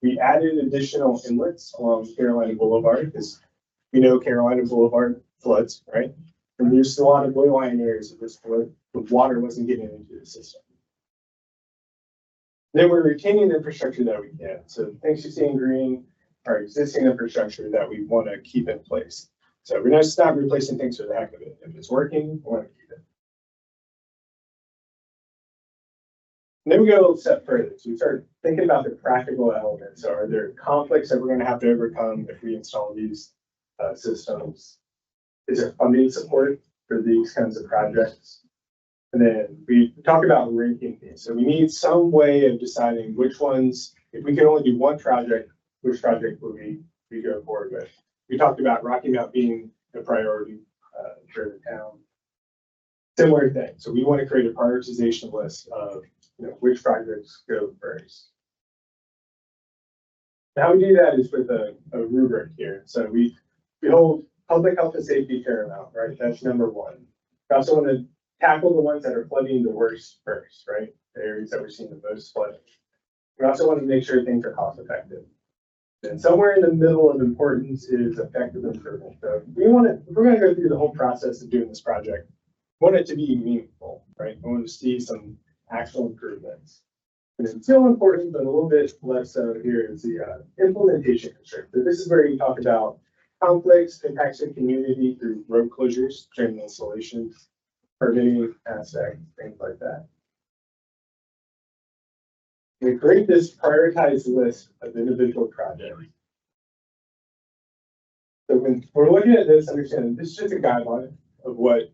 We added additional inlets along Carolina Boulevard because we know Carolina Boulevard floods, right? And there's a lot of low-lying areas of this flood, the water wasn't getting into the system. Then we're retaining the infrastructure that we can. So things you see in green are existing infrastructure that we want to keep in place. So we're not stop replacing things for the heck of it. If it's working, we want to keep it. And then we go a little step further. So we start thinking about the practical elements. So are there conflicts that we're going to have to overcome if we install these systems? Is there funding support for these kinds of projects? And then we talk about ranking these. So we need some way of deciding which ones, if we can only do one project, which project would we go forward with? We talked about Rocky Mount being a priority for the town. Similar thing. So we want to create a prioritization list of which projects go first. How we do that is with a rubric here. So we hold public health and safety paramount, right? That's number 1. We also want to tackle the ones that are flooding the worst first, right? The areas that we're seeing the most flooding. We also want to make sure things are cost effective. And somewhere in the middle of importance is effective improvement. So we're going to go through the whole process of doing this project. We want it to be meaningful, right? I want to see some actual improvements. And it's still important, but a little bit less so here is the implementation constraint. So this is where you talk about conflicts, impacts to community through road closures during installations, permitting aspects, things like that. We create this prioritized list of individual projects. So when we're looking at this, understand this is just a guideline of what,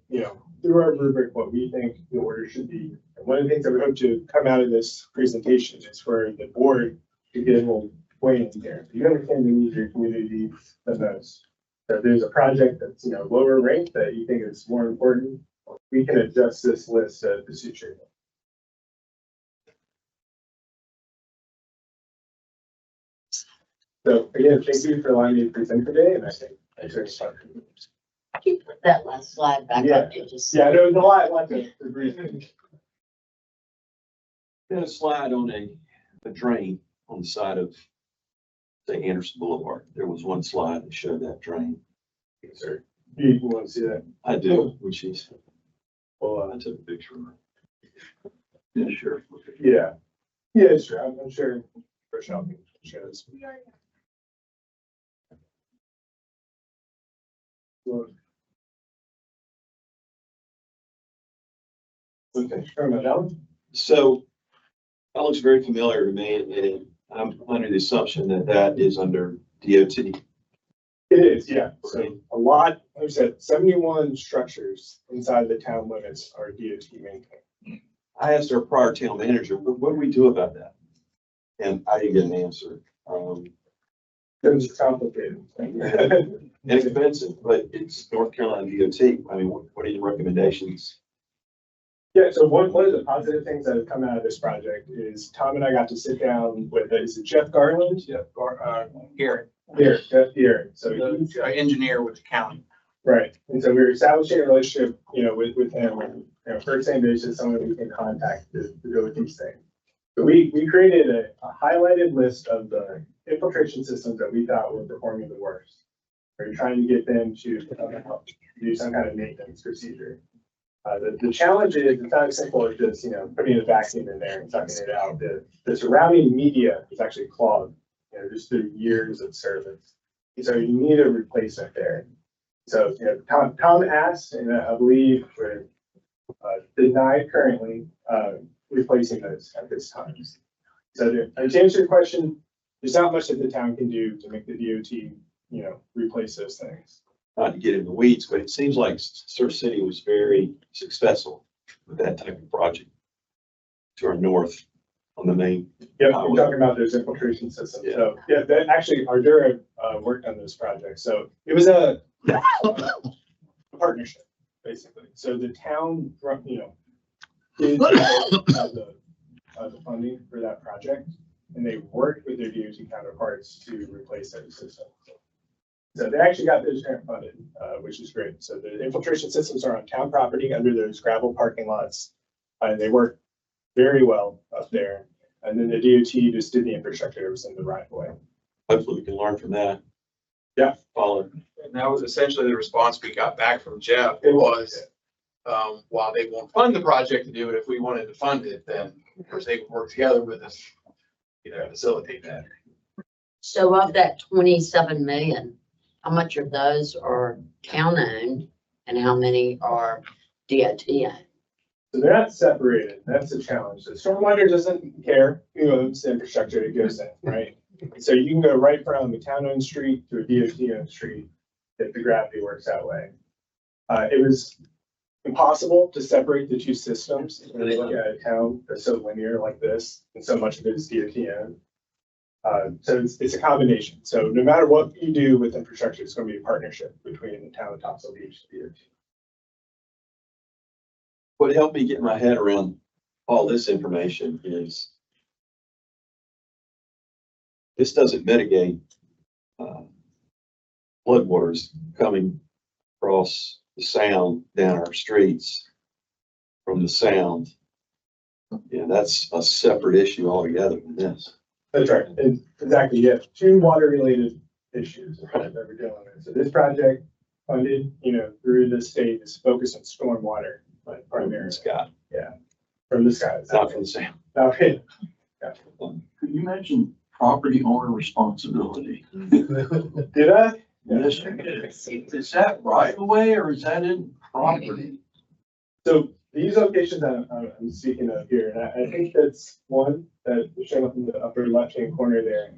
through our rubric, what we think the order should be. And one of the things that we hope to come out of this presentation is for the board to get a little weight in there. You understand the needs of your community the most. So if there's a project that's, lower ranked that you think is more important, we can adjust this list to suit your needs. So again, thank you for allowing me to present today, and I think thanks very much. Can you put that last slide back up? Yeah, there was a lot to brief. Got a slide on a drain on the side of, say, Anderson Boulevard. There was one slide that showed that drain. Yes, sir. You want to see that? I do, which is, well, I took a picture of it. Yeah, sure. Yeah. Yeah, sure. I'm sure. For shopping shows. Okay, so that looks very familiar to me, and I'm under the assumption that that is under DOT. It is, yeah. So a lot, like I said, 71 structures inside the town limits are DOT maintained. I asked our prior town manager, what do we do about that? And I didn't get an answer. It's complicated. And expensive, but it's North Carolina DOT. I mean, what are your recommendations? Yeah, so one of the positive things that have come out of this project is Tom and I got to sit down with, is it Jeff Garland? Garrett. Jeff Garrett. So he's an engineer with the county. Right. And so we were establishing a relationship, with him, first name basis, someone we can contact to go with these things. So we created a highlighted list of the infiltration systems that we thought were performing the worst. We're trying to get them to do some kind of maintenance procedure. The challenge is, it's not as simple as just, putting a vacuum in there and sucking it out. The surrounding media is actually clogged, just through years of service. So you need a replacement there. So, Tom asked, and I believe we're denied currently replacing those at this time. So to answer your question, there's not much that the town can do to make the DOT, replace those things. Not to get in the weeds, but it seems like Surf City was very successful with that type of project to our north on the main. Yeah, we're talking about those infiltration systems. Yeah. So, yeah, that actually, Ardura worked on those projects. So it was a partnership, basically. So the town, did the funding for that project, and they worked with their DOT counterparts to replace those systems. So they actually got those grant funded, which is great. So the infiltration systems are on town property under those gravel parking lots, and they work very well up there. And then the DOT just did the infrastructure that was in the right of way. Hopefully we can learn from that. Yeah. Follow. And that was essentially the response we got back from Jeff. It was, while they won't fund the project to do it, if we wanted to fund it, then of course they would work together with us, facilitate that. So of that 27 million, how much of those are town owned and how many are DOT owned? So they're not separated. That's the challenge. So stormwater doesn't care who owns the infrastructure that goes in, right? So you can go right from a town-owned street to a DOT-owned street if the gravity works that way. It was impossible to separate the two systems when you look at a town that's so linear like this, and so much of it is DOT-owned. So it's a combination. So no matter what you do with infrastructure, it's going to be a partnership between the town of Topsail Beach and DOT. What helped me get my head around all this information is this doesn't mitigate floodwaters coming across the sound down our streets from the sound. Yeah, that's a separate issue altogether than this. That's right. And exactly. You have two water-related issues that we're dealing with. So this project funded, through the state is focused on stormwater, like primarily. Sky. Yeah, from the sky. Not from the sound. Okay. Gotcha. Could you mention property owner responsibility? Did I? Yes, is that right away or is that in property? So these locations I'm speaking of here, and I think that's one that is shown up in the upper left-hand corner there.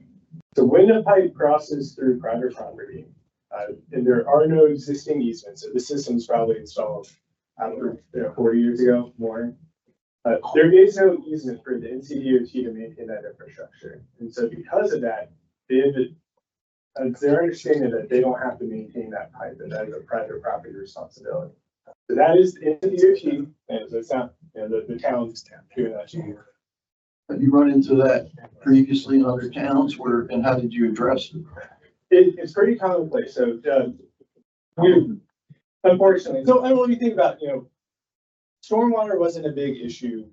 So when a pipe crosses through private property, and there are no existing easements, so the system's probably installed, 40 years ago, more. There is no easement for the NCDOT to maintain that infrastructure. And so because of that, it's their understanding that they don't have to maintain that pipe, and that is a private property responsibility. So that is in the DOT, and so it's not, the town's doing that to you. Have you run into that previously in other towns and how did you address it? It's pretty commonplace. So, unfortunately, so I don't know if you think about, stormwater wasn't a big issue,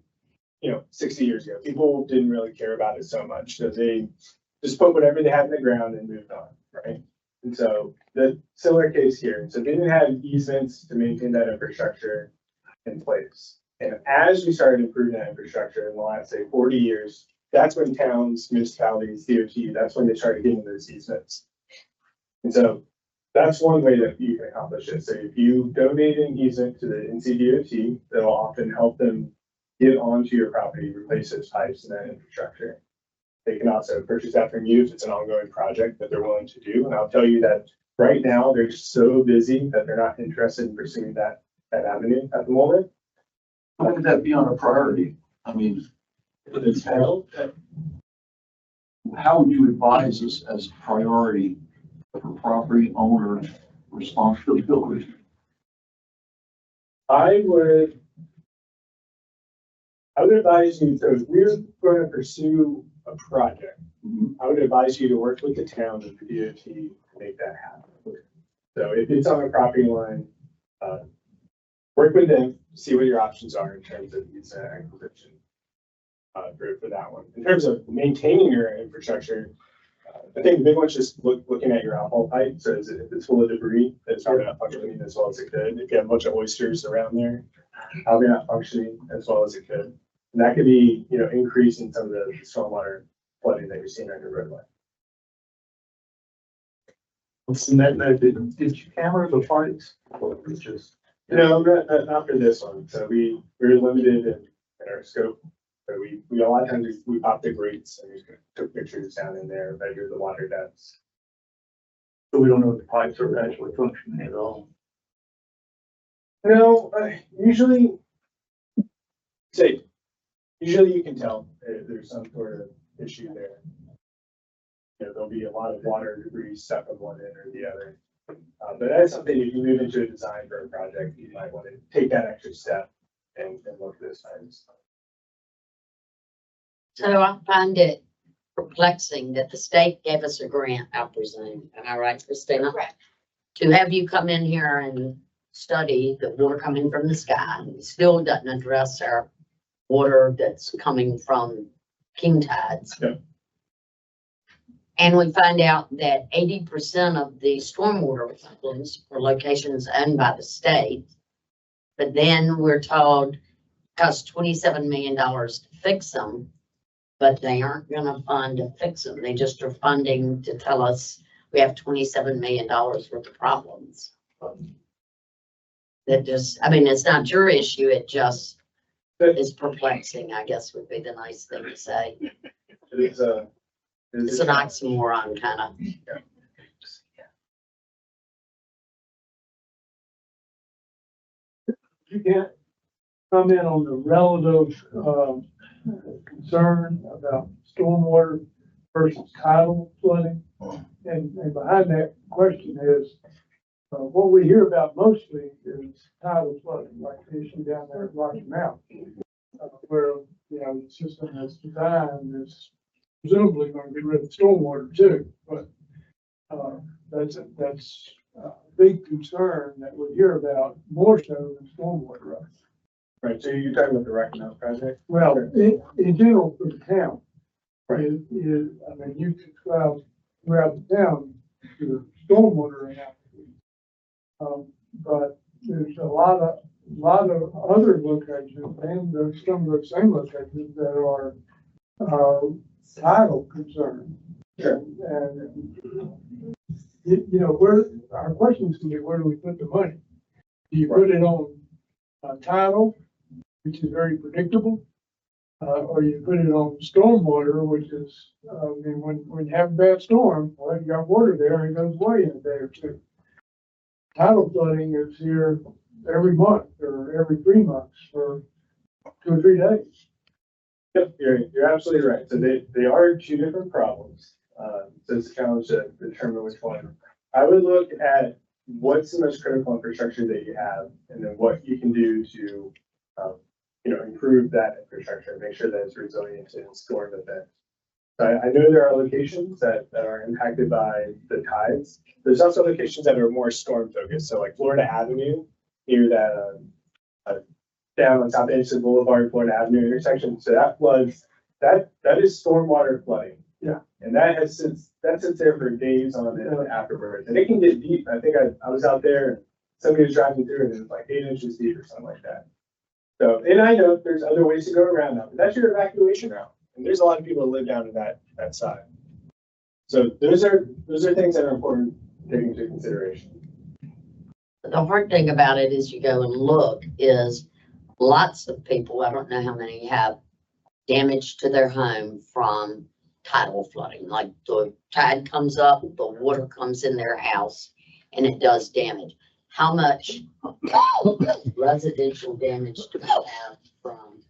60 years ago. People didn't really care about it so much. So they just put whatever they had in the ground and moved on, right? And so the similar case here. So they didn't have easements to maintain that infrastructure in place. And as we started improving that infrastructure in the last, say, 40 years, that's when towns, municipalities, DOT, that's when they started getting those easements. And so that's one way that you can accomplish it. So if you donate an easement to the NCDOT, that'll often help them get onto your property, replace those pipes and that infrastructure. They can also purchase that from you if it's an ongoing project that they're willing to do. And I'll tell you that right now they're so busy that they're not interested in pursuing that avenue at the moment. How would that be on a priority? I mean, for the town, how would you advise us as a priority for property owner responsibility? I would advise you, so if we're going to pursue a project, I would advise you to work with the town and the DOT to make that happen. So if it's on a property line, work with them, see what your options are in terms of use acquisition for that one. In terms of maintaining your infrastructure, I think the big one's just looking at your outfall pipe, so if it's full of debris, it's probably not functioning as well as it could. If you have a bunch of oysters around there, probably not functioning as well as it could. And that could be, increasing some of the stormwater flooding that you're seeing on your roadway. Did you camera the pipes? Or it's just, No, not for this one. So we're limited in our scope. So we a lot of times we pop the grates and we took pictures down in there, measure the water depths. so we don't know if the pipes are actually functioning at all. No, usually you can tell if there's some sort of issue there. There'll be a lot of water debris stuck on one end or the other. But that's something if you move into a design for a project, you might want to take that extra step and look at those items. So I find it perplexing that the state gave us a grant, I presume. Am I right, Christina? Correct. To have you come in here and study the water coming from the sky, and it still doesn't address our water that's coming from king tides. Yeah. And we find out that 80% of the stormwater problems are locations owned by the state. But then we're told it costs $27 million to fix them, but they aren't gonna fund to fix them. They just are funding to tell us we have $27 million worth of problems. That just, I mean, it's not your issue, it just is perplexing, I guess would be the nice thing to say. It's an oxymoron, kind of. You can't comment on the relative, concern about stormwater versus tidal flooding. And behind that question is, what we hear about mostly is tidal flooding, like the issue down there at Rocky Mountain, where, the system that's designed is presumably going to get rid of stormwater too, but, that's a big concern that we hear about more so than stormwater. Right, so you're talking about the Rocky Mountain project? Well, in general for the town. Right. I mean, you could travel throughout the town to stormwater analysis. But there's a lot of other locations and there's some of the same locations that are tidal concerns. Sure. And where our questions can be, where do we put the money? Do you put it on tidal, which is very predictable, or you put it on stormwater, which is, when you have a bad storm, well, you got water there and it goes away in a day or two. Tidal flooding is here every month or every 3 months for 2 or 3 days. Yep, you're absolutely right. So they are two different problems. So it's a challenge to determine which one. I would look at what's the most critical infrastructure that you have, and then what you can do to, improve that infrastructure and make sure that it's resilient to storm events. So I know there are locations that are impacted by the tides. There's also locations that are more storm focused. So like Florida Avenue, near that down on South Anderson Boulevard, Florida Avenue intersection. So that floods, that is stormwater flooding. Yeah. And that sits there for days on end afterwards. And it can get deep. I think I was out there and somebody was driving through and it was like 8 inches deep or something like that. So, and I know there's other ways to go around that, but that's your evacuation route. And there's a lot of people that live down in that side. So those are things that are important to take into consideration. The hard thing about it is you go and look is lots of people, I don't know how many, have damage to their home from tidal flooding. Like the tide comes up, the water comes in their house and it does damage. How much residential damage do we have from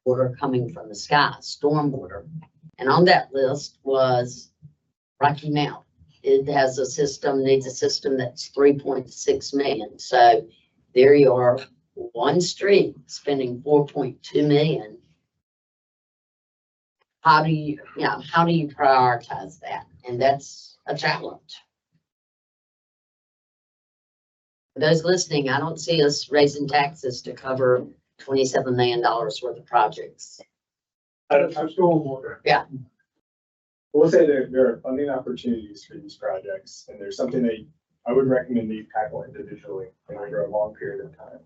water coming from the sky, stormwater? And on that list was Rocky Mountain. It has a system, needs a system that's 3.6 million. So there you are, one street spending 4.2 million. How do you prioritize that? And that's a challenge. For those listening, I don't see us raising taxes to cover $27 million worth of projects. That's stormwater. Yeah. We'll say there are funding opportunities for these projects, and there's something that I would recommend that you tackle individually and over a long period of time.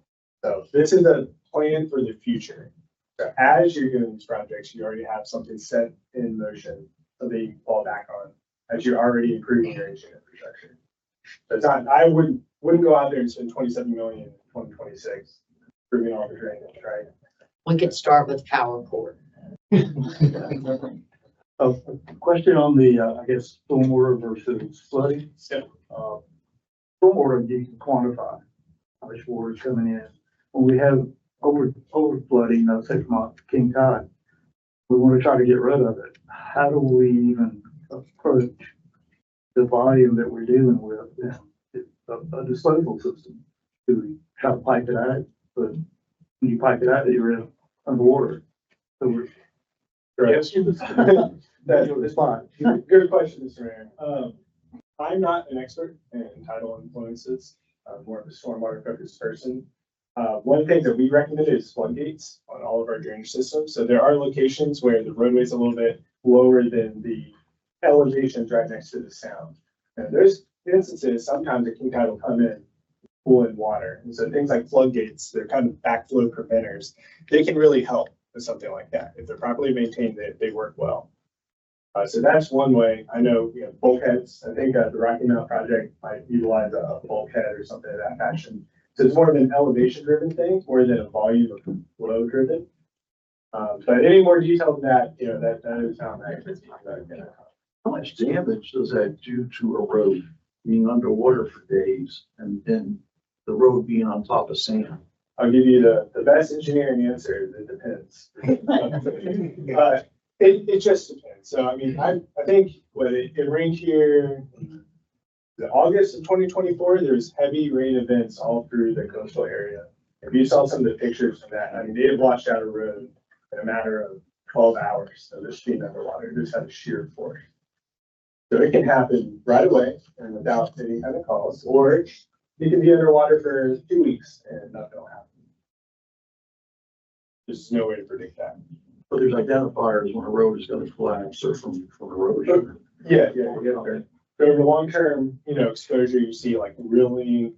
So this is a plan for the future. So as you're doing these projects, you already have something set in motion, something you can fall back on as you're already improving your aging infrastructure. So it's not, I wouldn't go out there and spend 27 million in 2026 improving all the drainage, right? We could start with power cord. A question on the, I guess, stormwater versus flooding. Stormwater, you can quantify how much water is coming in. When we have over flooding, say from King Tide, we want to try to get rid of it. How do we even approach the volume that we're dealing with in a disposal system? Do we try to pipe it out? But when you pipe it out, you're in underwater. So we're, Yes. That's fine. Good question, Mr. Mayor. I'm not an expert in tidal influences. I'm more of a stormwater focused person. One of the things that we recommend is floodgates on all of our drainage systems. So there are locations where the roadway is a little bit lower than the elevations right next to the sound. And there's instances, sometimes a king tide will come in, pull in water. And so things like floodgates, they're kind of backflow preventers. They can really help with something like that. If they're properly maintained, they work well. So that's one way. I know, bulkheads. I think the Rocky Mount project might utilize a bulkhead or something of that fashion. So it's more of an elevation driven thing more than a volume of flow driven. But any more detail than that, that is how How much damage does that do to a road being underwater for days and then the road being on top of sand? I'll give you the best engineering answer. It depends. It just depends. So, I mean, I think when it rained here in August of 2024, there's heavy rain events all through the coastal area. If you saw some of the pictures from that, I mean, they had washed out a road in a matter of 12 hours of this being underwater. It just had a sheer force. So it can happen right away and without any kind of cause, or you can be underwater for 2 weeks and nothing will happen. There's no way to predict that. But there's identifiers when a road is going to collapse or from erosion. Yeah. Over the long term, exposure, you see like rilling,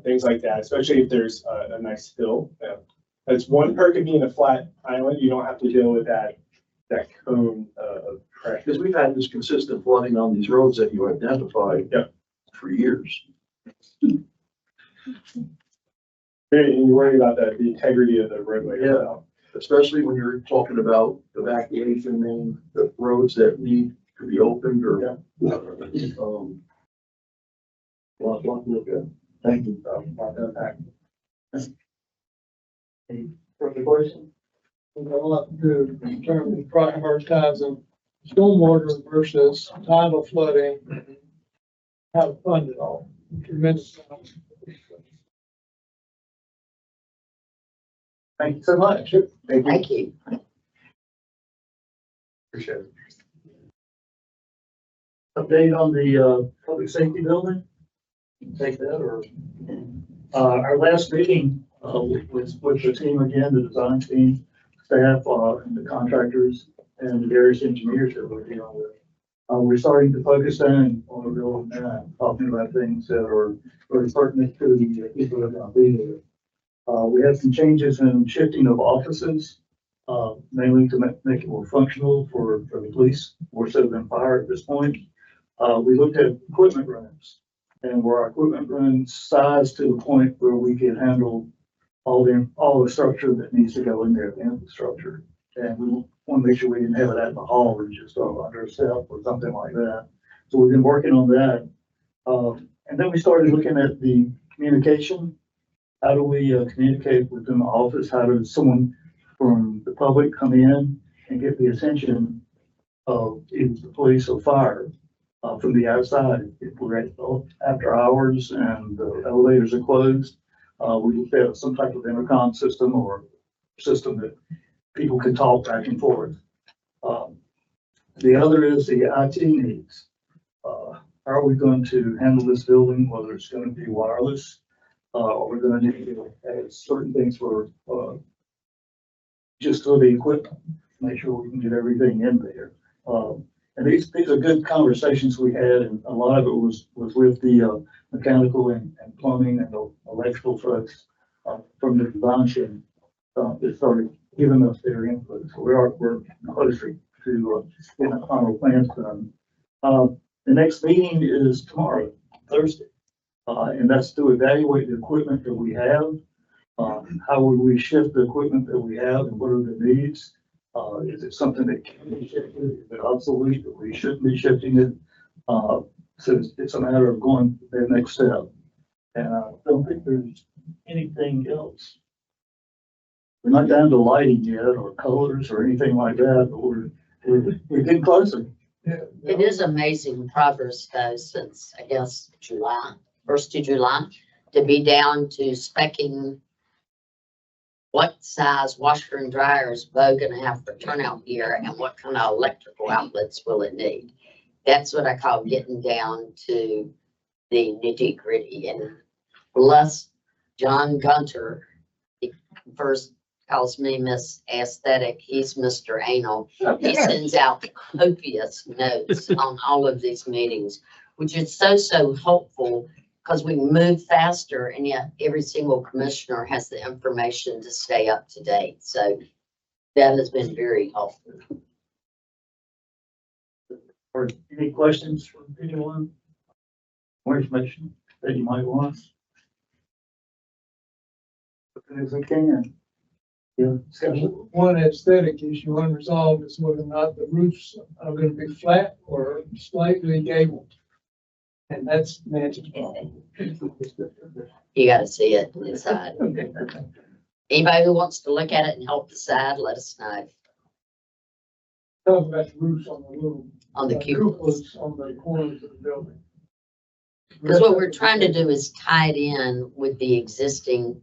things like that, especially if there's a nice hill. That's one perk of being a flat island. You don't have to deal with that cone of pressure. Because we've had this consistent flooding on these roads that you identified for years. And you worry about the integrity of the roadway. Yeah, especially when you're talking about evacuation and the roads that need to be opened or. Lot to look at. Thank you. any further questions? I'll have to determine prioritizing stormwater versus tidal flooding, how to fund it all. Tremendous. Thank you so much. Thank you. Appreciate it. Update on the public safety building? Take that or? Our last meeting was with the team again, the design team, staff, and the contractors and the various engineers that we're dealing with. We're starting to focus in on the building now, talking about things that are very pertinent to the people that are going to be there. We have some changes in shifting of offices, mainly to make it more functional for the police, more so than fire at this point. We looked at equipment rooms and where our equipment rooms sized to the point where we could handle all the structure that needs to go in there, the infrastructure. And we want to make sure we didn't have it at the hall or just under a step or something like that. So we've been working on that. And then we started looking at the communication. How do we communicate within the office? How does someone from the public come in and get the attention of either the police or fire from the outside? If we're at after hours and the elevators are closed, we looked at some type of intercom system or system that people can talk back and forth. The other is the IT needs. How are we going to handle this building, whether it's going to be wireless? Or we're going to need to add certain things for just for the equipment, make sure we can get everything in there. And these are good conversations we had, and a lot of it was with the mechanical and plumbing and the electrical folks from the design team. That started giving us their input. So we're closer to getting the final plans done. The next meeting is tomorrow, Thursday, and that's to evaluate the equipment that we have. How would we shift the equipment that we have, and what are the needs? Is it something that can be shifted? Is it obsolete that we shouldn't be shifting it? So it's a matter of going to the next step. And I don't think there's anything else. We're not down to lighting yet, or colors, or anything like that, but we're getting closer. Yeah. It is amazing progress though, since I guess July, 1st of July, to be down to specking what size washer and dryer is Bo gonna have for turnout gear and what kind of electrical outlets will it need? That's what I call getting down to the nitty gritty. And bless John Gunter, he first calls me Miss Aesthetic, he's Mr. Anal. He sends out copious notes on all of these meetings, which is so helpful because we move faster, and yet every single commissioner has the information to stay up to date. So that has been very helpful. Or any questions from anyone? More information that you might want? As I can. Yeah. One aesthetic issue unresolved is whether or not the roofs are gonna be flat or slightly gabled. And that's manageable. You gotta see it inside. Anybody who wants to look at it and help decide, let us know. Talk about the roofs on the little. On the cupolas on the corners of the building. Because what we're trying to do is tie it in with the existing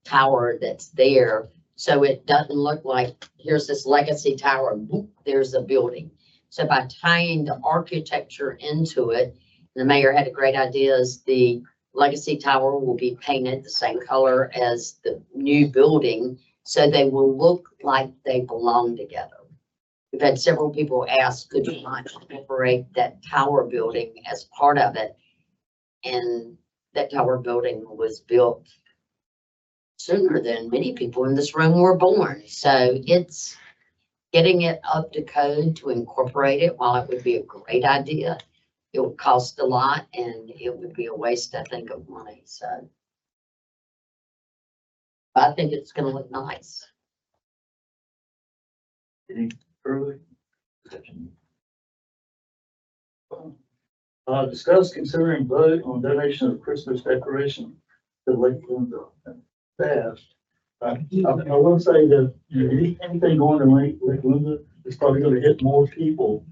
tower that's there. So it doesn't look like here's this legacy tower and whoop, there's a building. So by tying the architecture into it, the mayor had a great idea, is the legacy tower will be painted the same color as the new building. So they will look like they belong together. We've had several people ask, could you not incorporate that tower building as part of it? And that tower building was built sooner than many people in this room were born. So it's getting it up to code to incorporate it. While it would be a great idea, it would cost a lot and it would be a waste, I think, of money. So I think it's gonna look nice. Any further? Discuss, consider, and vote on donation of Christmas decoration to Lakeland staff. I will say that anything going to Lake Linda is probably going to hit more people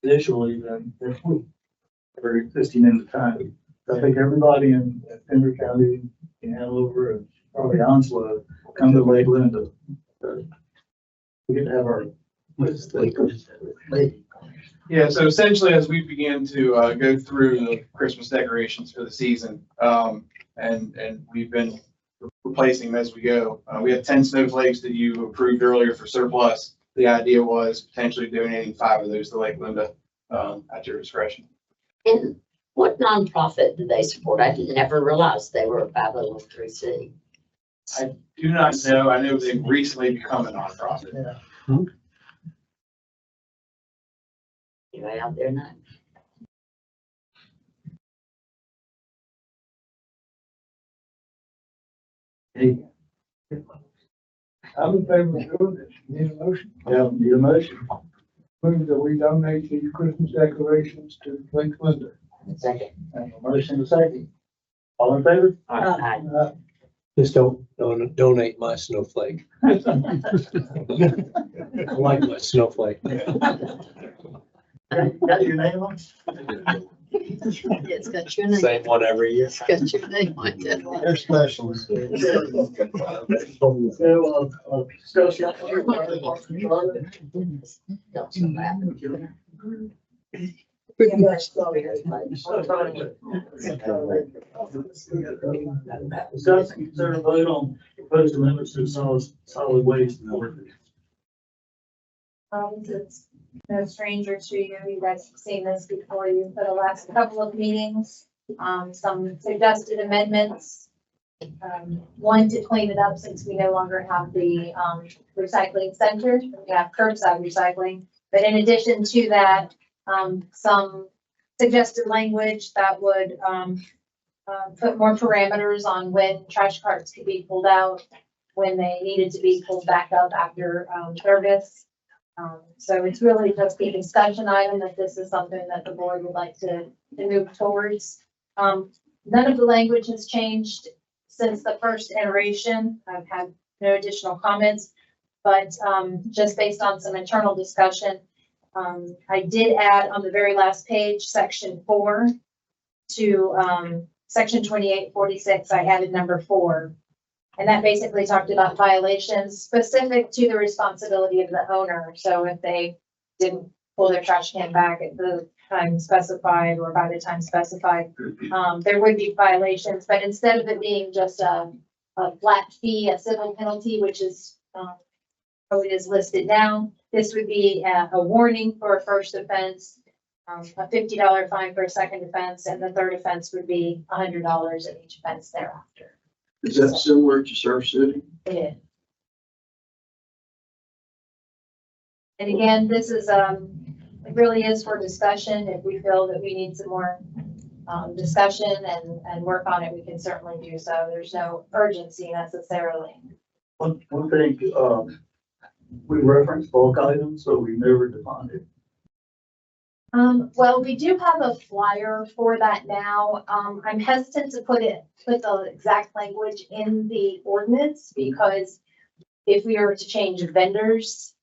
visually than we are existing in the time. I think everybody in Pender County, in Hanover, and probably Onslow come to Lake Linda. We get to have our. Yeah, so essentially, as we begin to go through the Christmas decorations for the season, and we've been replacing them as we go. We had 10 snowflakes that you approved earlier for surplus. The idea was potentially donating 5 of those to Lake Linda at your discretion. And what nonprofit do they support? I never realized they were a 501(c)(3). I do not know. I know they've recently become a nonprofit. Yeah. Anybody out there know? Hey, I'm in favor of doing this. Need a motion? yeah, need a motion. Move that we donate these Christmas decorations to Lake Linda. Second. Have a motion and a second. All in favor? Aye. Just don't donate my snowflake. I like my snowflake. Got your name on? It's got your name. Same one every year. It's got your name on it. They're special. So, discussion. Discuss and consider a vote on proposed amendments to solid waste ordinance. no stranger to you. You guys have seen this before you for the last couple of meetings. Some suggested amendments. One, to clean it up since we no longer have the, recycling center. We have curbside recycling. But in addition to that, some suggested language that would, put more parameters on when trash carts could be pulled out, when they needed to be pulled back up after, service. So it's really just a discussion item if this is something that the board would like to move towards. None of the language has changed since the first iteration. I've had no additional comments, but, just based on some internal discussion, I did add on the very last page, section 4 to, section 2846, I added number 4. And that basically talked about violations specific to the responsibility of the owner. So if they didn't pull their trash can back at the time specified or by the time specified, there would be violations. But instead of it being just a flat fee, a civil penalty, which is how it is listed now, this would be a warning for a first offense, a $50 fine for a second offense, and the third offense would be $100 at each offense thereafter. Is that similar to Surf City? It is. And again, this is, it really is for discussion. If we feel that we need some more discussion and work on it, we can certainly do so. There's no urgency necessarily. One thing, we reference bulk items, so we never defined it. Well, we do have a flyer for that now. I'm hesitant to put the exact language in the ordinance because if we were to change vendors,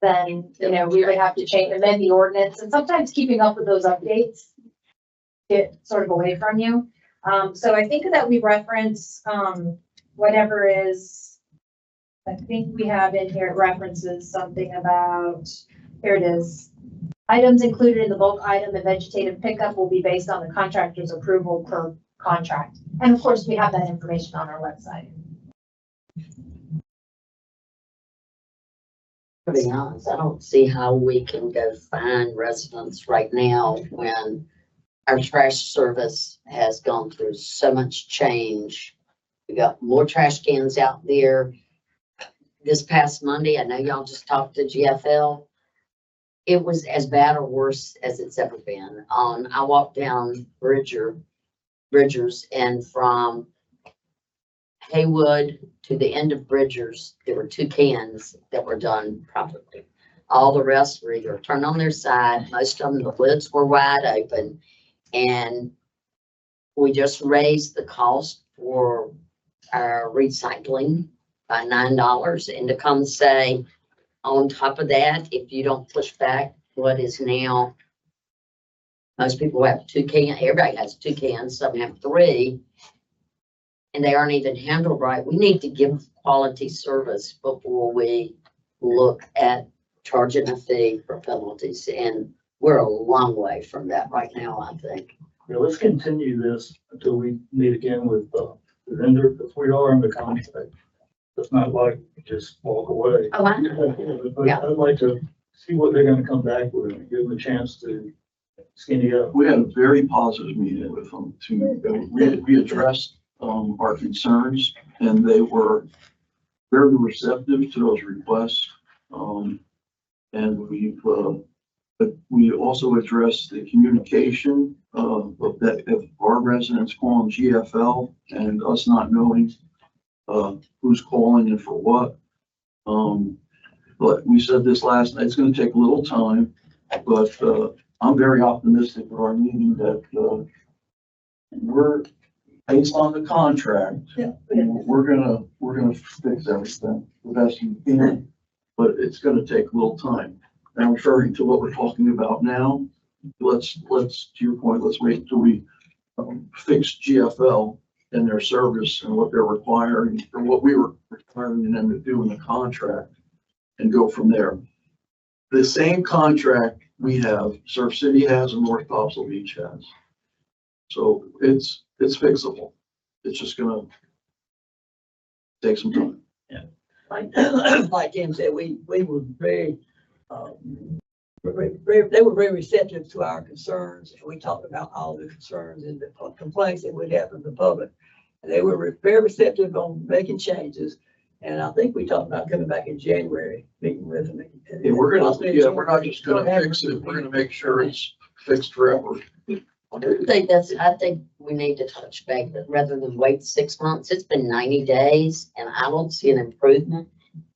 then, you know, we would have to amend the ordinance, and sometimes keeping up with those updates get sort of away from you. So I think that we reference, whatever is, I think we have in here, it references something about, here it is. Items included in the bulk item and vegetative pickup will be based on the contractor's approval per contract. And of course, we have that information on our website. To be honest, I don't see how we can go find residents right now when our trash service has gone through so much change. We got more trash cans out there. This past Monday, I know y'all just talked to GFL. It was as bad or worse as it's ever been. I walked down Bridgers, and from Haywood to the end of Bridgers, there were 2 cans that were done properly. All the rest were either turned on their side. Most of them, the lids were wide open. And we just raised the cost for our recycling by $9. And to come say, on top of that, if you don't push back what is now, most people have 2 cans, everybody has 2 cans, some have 3, and they aren't even handled right. We need to give quality service before we look at charging a fee for penalties, and we're a long way from that right now, I think. Yeah, let's continue this until we meet again with the vendor, because we are under contract. It's not like just walk away. Oh, I know. But I'd like to see what they're gonna come back with and give them a chance to skinny up. We had a very positive meeting with them we addressed, our concerns, and they were very receptive to those requests. And we also addressed the communication of that, if our residents calling GFL and us not knowing who's calling and for what. But we said this last night, it's gonna take a little time, but I'm very optimistic with our meeting that we're, based on the contract, we're gonna fix everything the best we can, but it's gonna take a little time. And I'm referring to what we're talking about now. Let's, to your point, let's wait until we fix GFL and their service and what they're requiring, or what we were requiring them to do in the contract, and go from there. The same contract we have, Surf City has, and North Topsail Beach has. So it's fixable. It's just gonna take some time. Like Tim said, we were very They were very receptive to our concerns, and we talked about all the concerns and the complaints that we'd have from the public. And they were very receptive on making changes, and I think we talked about coming back in January, meeting with them. Yeah, we're not just gonna fix it, we're gonna make sure it's fixed forever. I think we need to touch base, but rather than wait 6 months. It's been 90 days and I don't see an improvement.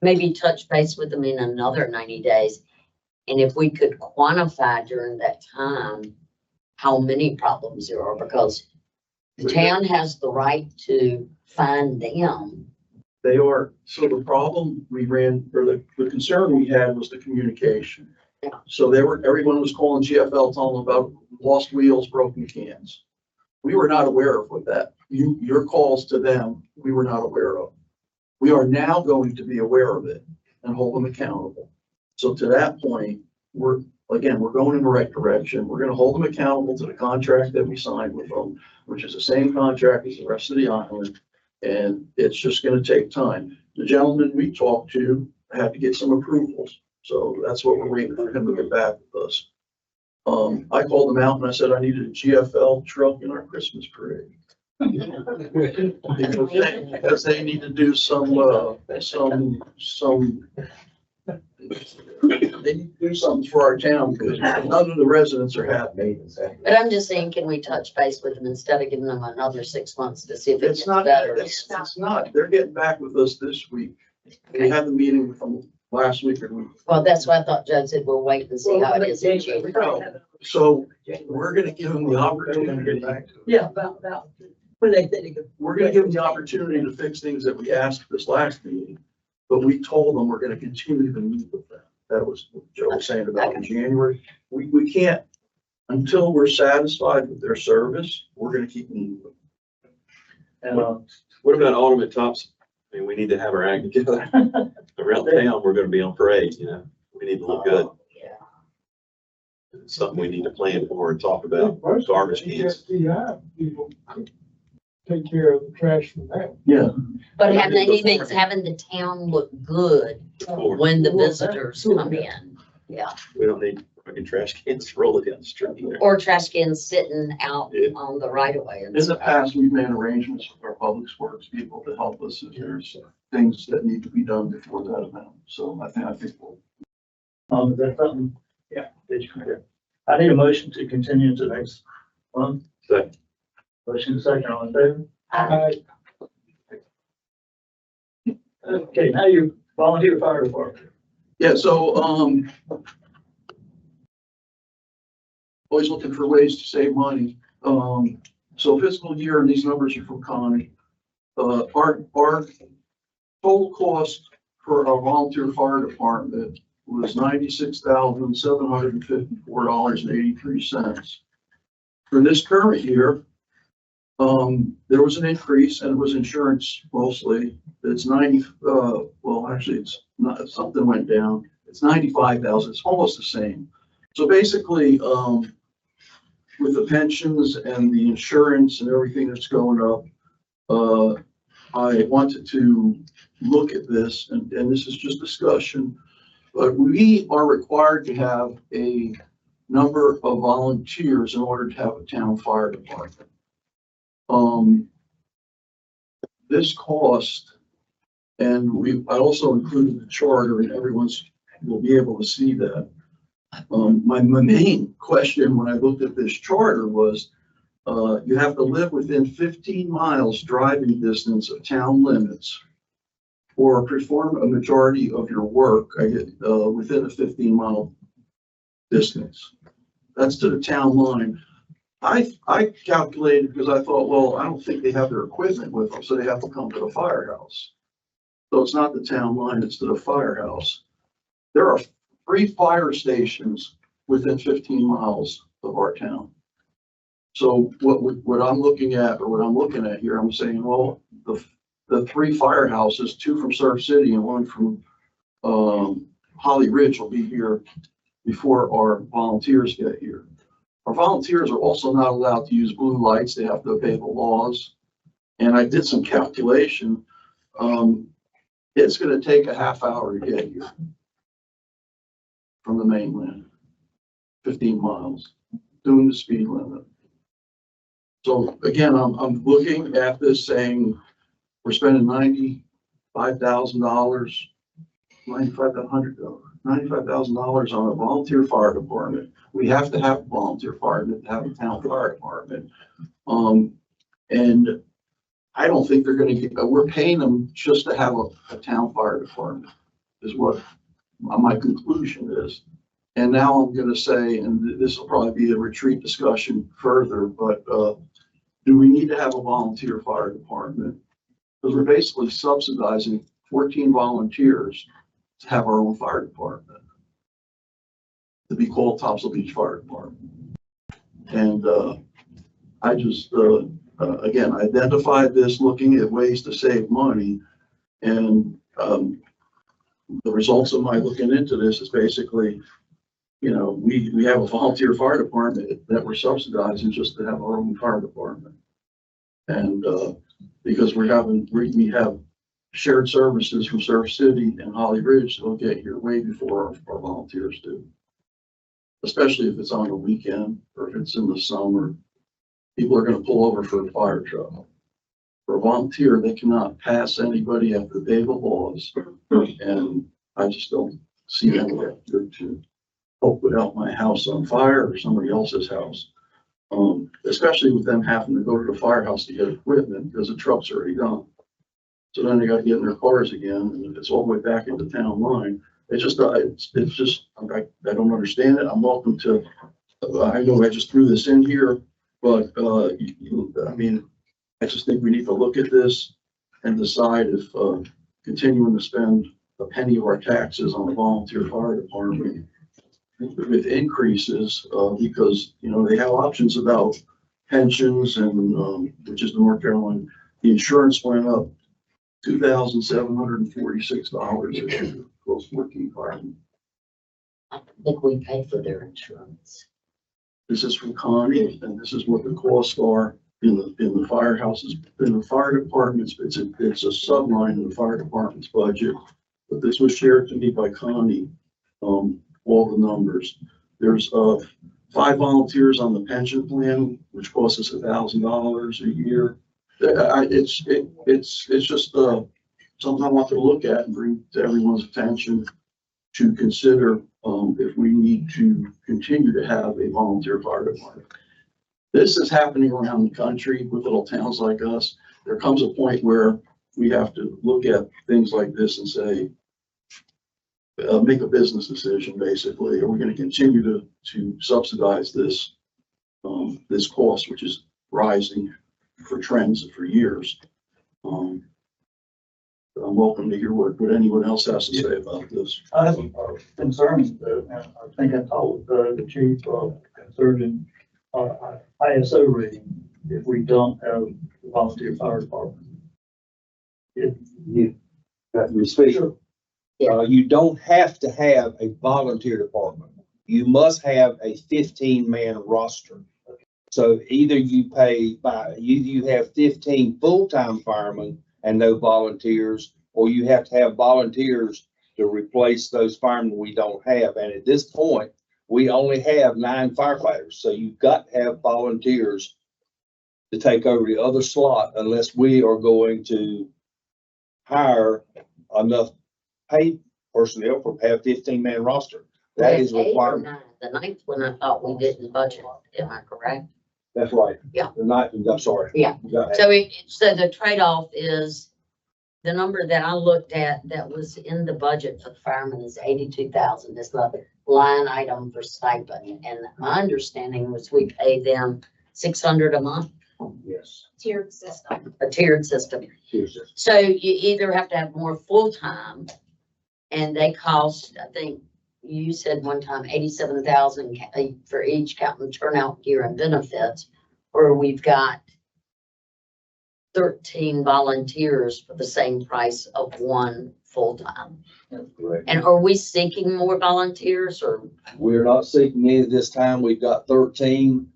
Maybe touch base with them in another 90 days. And if we could quantify during that time, how many problems there are, because the town has the right to find them. They are, so the problem we ran, or the concern we had was the communication. Yeah. So everyone was calling GFL, telling them about lost wheels, broken cans. We were not aware of what that, your calls to them, we were not aware of. We are now going to be aware of it and hold them accountable. So to that point, we're going in the right direction. We're gonna hold them accountable to the contract that we signed with them, which is the same contract as the rest of the island. And it's just gonna take time. The gentleman we talked to had to get some approvals. So that's what we're waiting for him to get back with us. I called them out and I said, I needed a GFL truck in our Christmas parade. Because they need to do they need to do something for our town because none of the residents are happy. But I'm just saying, can we touch base with them instead of giving them another 6 months to see if it It's gets not, better? it's not, they're getting back with us this week. We had the meeting with them last week or the week. Well, that's why I thought Judge said we'll wait and see how it is in January. So we're gonna give them the opportunity. Yeah, about when they think. We're gonna give them the opportunity to fix things that we asked this last meeting, but we told them we're gonna continue to meet with them. That was what Joe was saying about in January. We can't, until we're satisfied with their service, we're gonna keep meeting with them. And, What about ultimate tops? I mean, we need to have our act together. Around town, we're gonna be on parade, you know, we need to look good. It's something we need to plan for and talk about, garbage cans. People take care of the trash from that. Yeah. But having the town look good when the visitors come in. Yeah. We don't need fucking trash cans rolling down the street either. Or trash cans sitting out on the right of way. In the past, we've made arrangements with our public works people to help us if there's things that need to be done before that event. So I think we'll. is that something? Yeah. I need a motion to continue to next month. Second. Motion second, all in favor? Okay, now you volunteer fire department. Yeah, so, always looking for ways to save money. So fiscal year, and these numbers are from Connie. Our total cost for our volunteer fire department was $96,754.83. For this current year, there was an increase and it was insurance mostly. It's well, actually it's not, something went down. It's 95,000. It's almost the same. So basically, with the pensions and the insurance and everything that's going up, I wanted to look at this, and this is just discussion, but we are required to have a number of volunteers in order to have a town fire department. This cost, and I also included the charter, and everyone's will be able to see that. My main question when I looked at this charter was, you have to live within 15 miles driving distance of town limits or perform a majority of your work within a 15-mile distance. That's to the town line. I calculated because I thought, well, I don't think they have their equipment with them, so they have to come to the firehouse. So it's not the town line, it's to the firehouse. There are 3 fire stations within 15 miles of our town. So what I'm looking at, or what I'm looking at here, I'm saying, well, the 3 firehouses, 2 from Surf City and 1 from Holly Ridge will be here before our volunteers get here. Our volunteers are also not allowed to use blue lights. They have to obey the laws. And I did some calculation. It's going to take a half hour to get here from the mainland. 15 miles, doing the speed limit. So again, I'm looking at this saying, we're spending $95,000, $95,000 on a volunteer fire department. We have to have a volunteer fire to have a town fire department. And I don't think they're gonna get, we're paying them just to have a town fire department, is what my conclusion is. And now I'm gonna say, and this will probably be a retreat discussion further, but, do we need to have a volunteer fire department? Because we're basically subsidizing 14 volunteers to have our own fire department, to be called Topsail Beach Fire Department. And I just, again, identified this looking at ways to save money. And the results of my looking into this is basically, you know, we have a volunteer fire department that we're subsidizing just to have our own fire department. And because we have shared services from Surf City and Holly Ridge, they'll get here way before our volunteers do. Especially if it's on a weekend or if it's in the summer, people are going to pull over for a fire truck. For a volunteer, they cannot pass anybody after the day of the laws. And I just don't see them to help without my house on fire or somebody else's house. Especially with them having to go to the firehouse to get equipment because the truck's already gone. So then they got to get in their cars again, and if it's all the way back into town line, it's just I don't understand it. I'm welcome to. I know I just threw this in here, but I mean, I just think we need to look at this and decide if continuing to spend a penny of our taxes on the volunteer fire department with increases, because, you know, they have options about pensions and, which is North Carolina, the insurance went up $2,746 close 14 firemen. I think we pay for their insurance. This is from Connie, and this is what the costs are in the firehouses, in the fire departments. It's a subline in the fire department's budget, but this was shared to me by Connie. All the numbers. There's 5 volunteers on the pension plan, which costs us $1,000 a year. It's just something I want to look at and bring to everyone's attention to consider if we need to continue to have a volunteer fire department. This is happening around the country with little towns like us. There comes a point where we have to look at things like this and say, make a business decision, basically. Are we going to continue to subsidize this this cost, which is rising for trends for years? I'm welcome to hear what anyone else has to say about this. I have a concern, and I think I told the chief concerning ISO rating if we don't have a volunteer fire department. You got to speak. Sure. You don't have to have a volunteer department. You must have a 15-man roster. So either you pay by, you have 15 full-time firemen and no volunteers, or you have to have volunteers to replace those firemen we don't have. And at this point, we only have 9 firefighters. So you've got to have volunteers to take over the other slot unless we are going to hire enough paid personnel for have 15-man roster. That is required. The 9th one I thought we did in the budget. Am I correct? That's right. Yeah. The 9th, I'm sorry. Yeah. So so the trade-off is the number that I looked at that was in the budget for the firemen is 82,000. It's the line item for stipend. And my understanding was we pay them 600 a month. Yes. Tiered system. A tiered system. So you either have to have more full-time and they cost, I think you said one time, 87,000 for each counting turnout gear and benefits, or we've got 13 volunteers for the same price of 1 full-time. That's correct. And are we seeking more volunteers or? We're not seeking any this time. We've got 13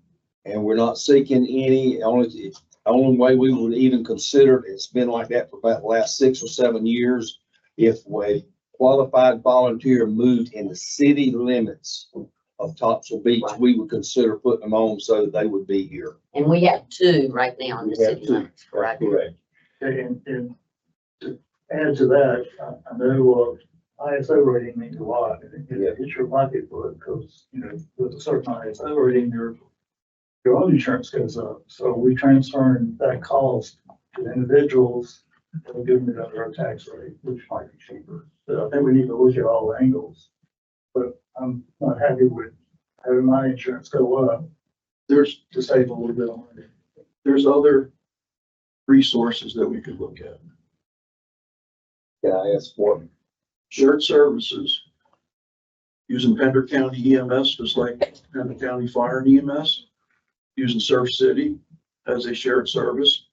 and we're not seeking any. The only way we would even consider it, it's been like that for about the last 6 or 7 years. If a qualified volunteer moved in the city limits of Topsail Beach, we would consider putting them on so that they would be here. And we have two right now in the We have city two. limits, correct? Correct. And to add to that, I know, ISO rating means a lot. It's your pocketbook, because, you know, with a certain ISO rating, your own insurance goes up. So we transferring that cost to individuals, and giving it under our tax rate, which might be cheaper. So I think we need to look at all angles. But I'm not happy with having my insurance go up There's, to save a little bit of money. there's other resources that we could look at. Can I ask for it? Shared services, using Pender County EMS, just like Pender County Fire and EMS, using Surf City as a shared service,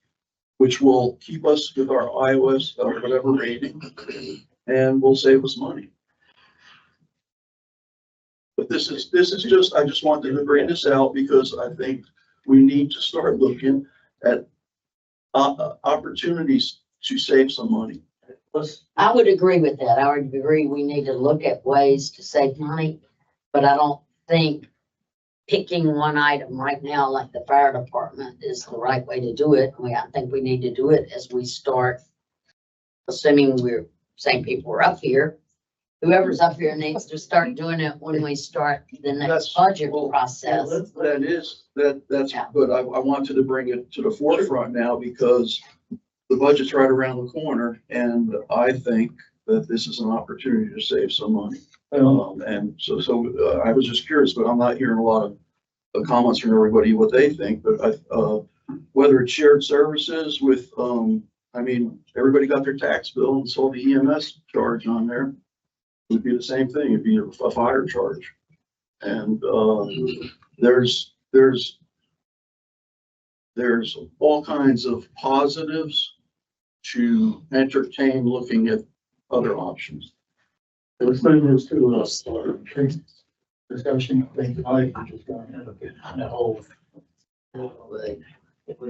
which will keep us with our iOS or whatever rating, and will save us money. But this is just, I just wanted to bring this out because I think we need to start looking at opportunities to save some money. I would agree with that. I would agree we need to look at ways to save money, but I don't think picking one item right now, like the fire department, is the right way to do it. I think we need to do it as we start, assuming we're, same people are up here. Whoever's up here needs to start doing it when we start the next budget process. That's, but I wanted to bring it to the forefront now because the budget's right around the corner, and I think that this is an opportunity to save some money. And so I was just curious, but I'm not hearing a lot of comments from everybody what they think, but whether it's shared services with, I mean, everybody got their tax bill and saw the EMS charge on there. It'd be the same thing. It'd be a fire charge. And there's all kinds of positives to entertain looking at other options. Let's move this to a discussion. I think tonight we're just going in a whole.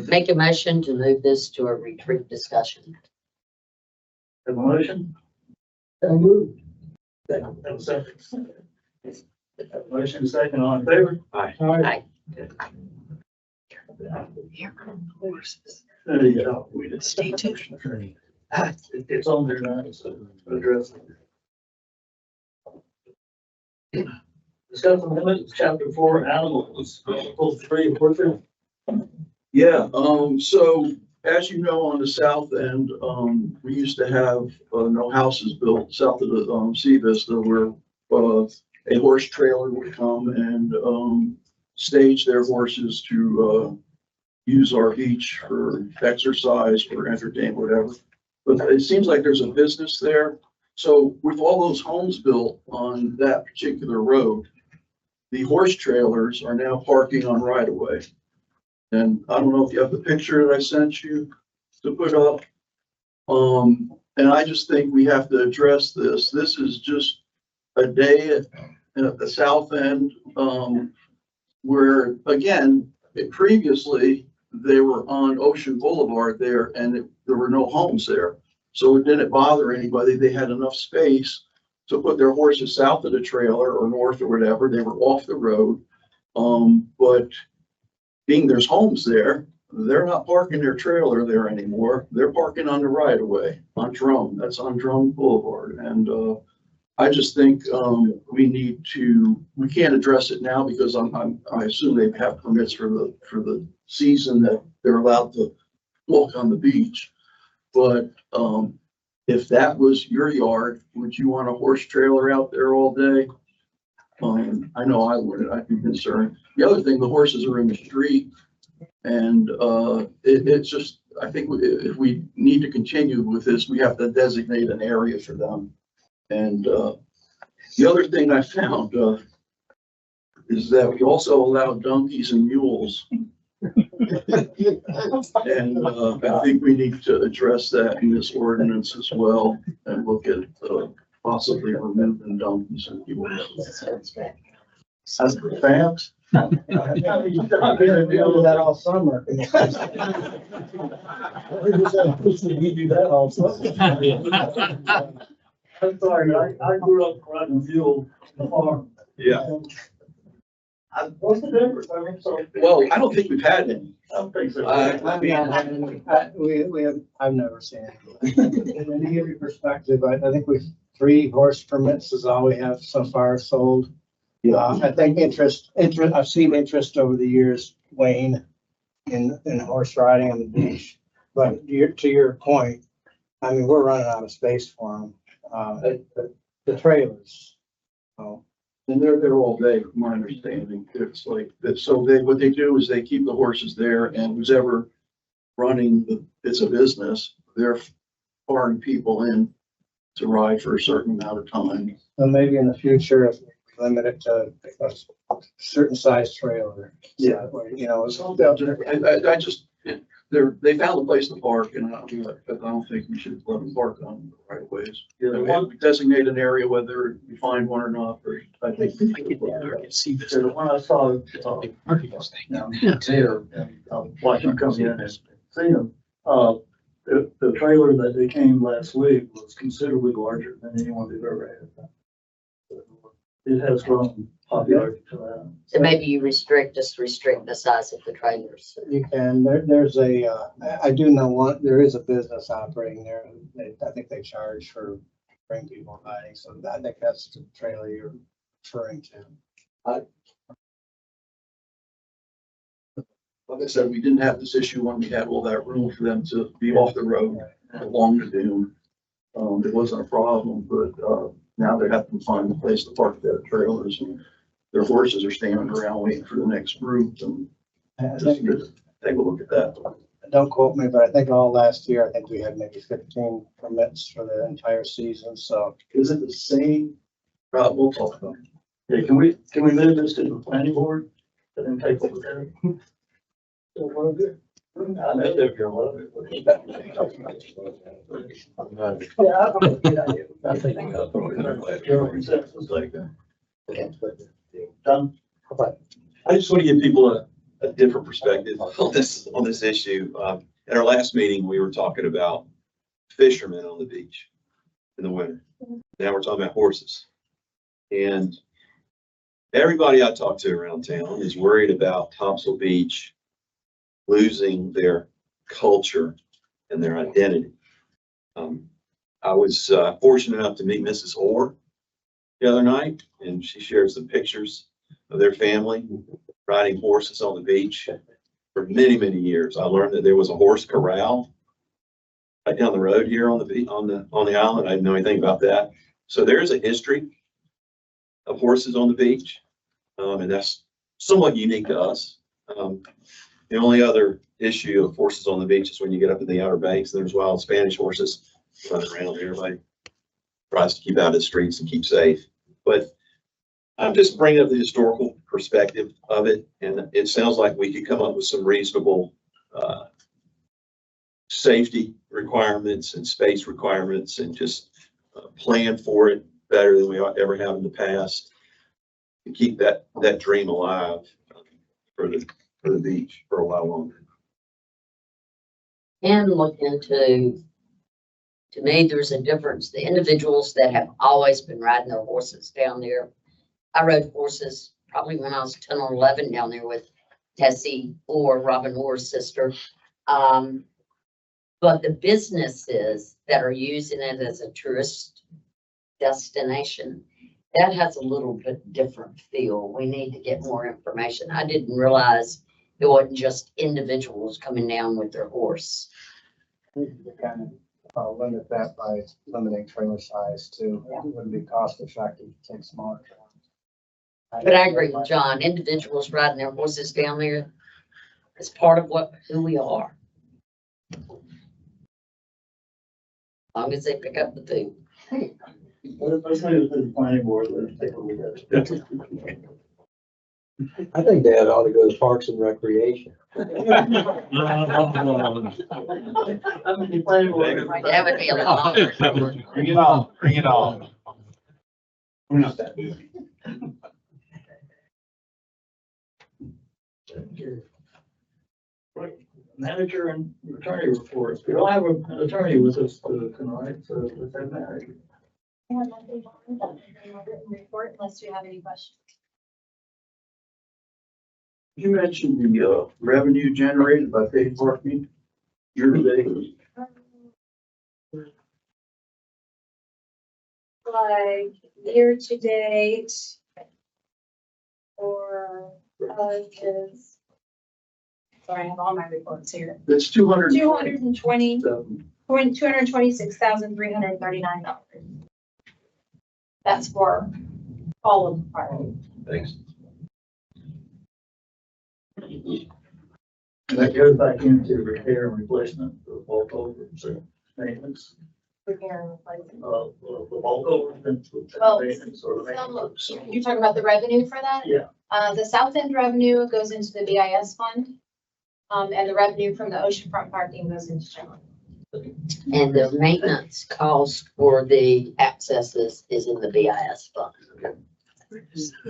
Make a motion to move this to a retreat discussion. Have a motion? And move. Have a second. Have a motion, second, all in favor? Aye. Aye. There you go. We did stay tuned. It's on there now, so address it. Discuss amendments, chapter 4, animals, article 3, portrait. Yeah, so as you know, on the south end, we used to have no houses built south of the Sea Vista where a horse trailer would come and stage their horses to use our beach for exercise, for entertainment, whatever. But it seems like there's a business there. So with all those homes built on that particular road, the horse trailers are now parking on right of way. And I don't know if you have the picture that I sent you to put up. And I just think we have to address this. This is just a day at the south end, where again, previously they were on Ocean Boulevard there and there were no homes there. So it didn't bother anybody. They had enough space to put their horses south of the trailer or north or whatever. They were off the road. But being there's homes there, they're not parking their trailer there anymore. They're parking on the right of way on Drum. That's on Drum Boulevard. And I just think we can't address it now because I assume they have permits for the season that they're allowed to walk on the beach. But if that was your yard, would you want a horse trailer out there all day? I know I would. I'd be concerned. The other thing, the horses are in the street, and it's just, I think if we need to continue with this, we have to designate an area for them. And the other thing I found is that we also allow donkeys and mules. And I think we need to address that in this ordinance as well and look at possibly removing donkeys and mules. As for fans. I've been dealing with that all summer. We do that all summer. I'm sorry, I grew up riding mule on the farm. Yeah. What's the difference? I mean, so. Well, I don't think we've had any. I don't think so. I've never seen it. And to give you perspective, I think we've 3 horse permits is all we have so far sold. I think I've seen interest over the years wane in horse riding on the beach. But to your point, I mean, we're running out of space for them. The trailers. So. And they're there all day, from my understanding. It's like, what they do is they keep the horses there, and who's ever running it's a business, they're farming people in to ride for a certain amount of time. So maybe in the future, if we limit it to a certain size trailer. Yeah. You know, I just, they found a place to park, and I don't think we should let them park on the right of ways. We designate an area, whether we find one or not, or I think. So the one I saw, there, watching them come in and see them, the trailer that they came last week was considerably larger than anyone they've ever had. It has grown popular to that. So maybe you restrict the size of the trailers. You can, there's I do know there is a business operating there. I think they charge for bring people riding. So I think that's the trailer you're referring to. Like I said, we didn't have this issue when we had all that room for them to be off the road along the dune. It wasn't a problem, but, now they have to find a place to park their trailers, and their horses are standing around waiting for the next group, and just take a look at that. Don't quote me, but I think all last year, I think we had maybe 15 permits for the entire season. So is it the same? We'll talk about it. Yeah, can we move this to the planning board and then take over there? I know they're gonna love it. I think Done. I just want to give people a different perspective on this issue. At our last meeting, we were talking about fishermen on the beach in the winter. Now we're talking about horses. And everybody I talk to around town is worried about Topsail Beach losing their culture and their identity. I was fortunate enough to meet Mrs. Orr the other night, and she shared some pictures of their family riding horses on the beach for many, many years. I learned that there was a horse corral right down the road here on the island. I didn't know anything about that. So there's a history of horses on the beach, and that's somewhat unique to us. The only other issue of horses on the beach is when you get up in the Outer Banks, and there's wild Spanish horses running around. Everybody tries to keep out of the streets and keep safe. But I'm just bringing up the historical perspective of it, and it sounds like we could come up with some reasonable safety requirements and space requirements, and just plan for it better than we ever have in the past to keep that dream alive for the beach for a while longer. And look into, to me, there's a difference. The individuals that have always been riding their horses down there. I rode horses probably when I was 10 or 11 down there with Tessie or Robin Orr's sister. But the businesses that are using it as a tourist destination, that has a little bit different feel. We need to get more information. I didn't realize it wasn't just individuals coming down with their horse. you kind of limit that by limiting trailer size too. It wouldn't be cost effective to take smaller trailers. But I agree with John, individuals riding their horses down there is part of who we are. As long as they pick up the food. Let's move to the planning board. Let's take a look at it. I think Dad ought to go to Parks and Recreation. I mean, the planning board. That would be a lot. Bring it on, bring it on. We're not that busy. Manager and attorney reports. We don't have an attorney with us tonight, so let's have manager. I have nothing on the written report unless you have any questions. You mentioned the, revenue generated by paid parking year to date. Like year to date or is, sorry, I have all my reports here. It's 200. 226,339 dollars. That's for all of the parking. Thanks. And that goes back into repair and replacement of walkovers and maintenance. Repair and replacement. The walkovers and Well, maintenance or the maintenance. You're talking about the revenue for that? Yeah. The south end revenue goes into the BIS fund. And the revenue from the oceanfront parking goes into general. And the maintenance cost for the accesses is in the BIS fund.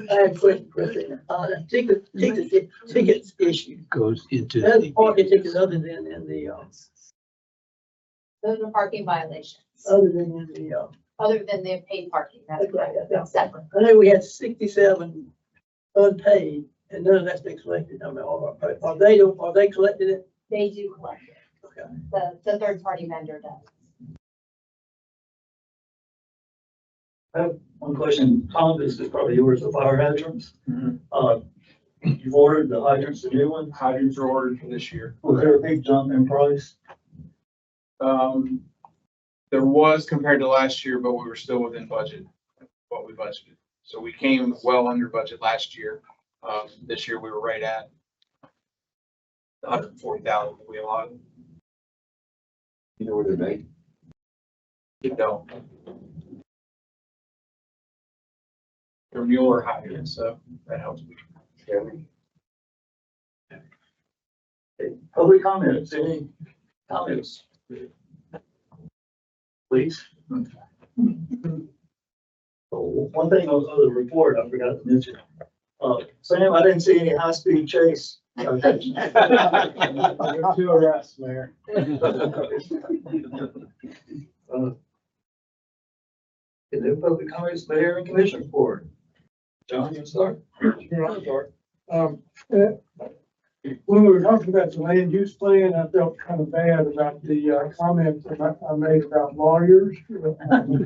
I have a question, President. Tickets issue. Goes into. That's parking tickets other than in the, Those are parking violations, other than in the, other than the paid parking. That's correct. That's separate. I know we had 67 unpaid and none of that's been collected. I mean, are they collecting it? They do collect it. Okay. The third party vendor does. I have one question. Tom, this is probably yours, the fire hydrants. Mhm. You've ordered the hydrants, the new one. Hydrants are ordered for this year. Was there a big jump in price? There was compared to last year, but we were still within budget, what we budgeted. So we came well under budget last year. This year we were right at 140,000 we allotted. You know where they're made? You know. They're Mueller hydrants, so that helps me. Public comments, any comments? Please. One thing on the report, I forgot to mention. Sam, I didn't see any high-speed chase. Two arrests, Mayor. Any public comments, mayor and commissioner report? John, you start? Sure, I'll start. When we were talking about the land use plan, I felt kind of bad about the comments that I made about lawyers. I'm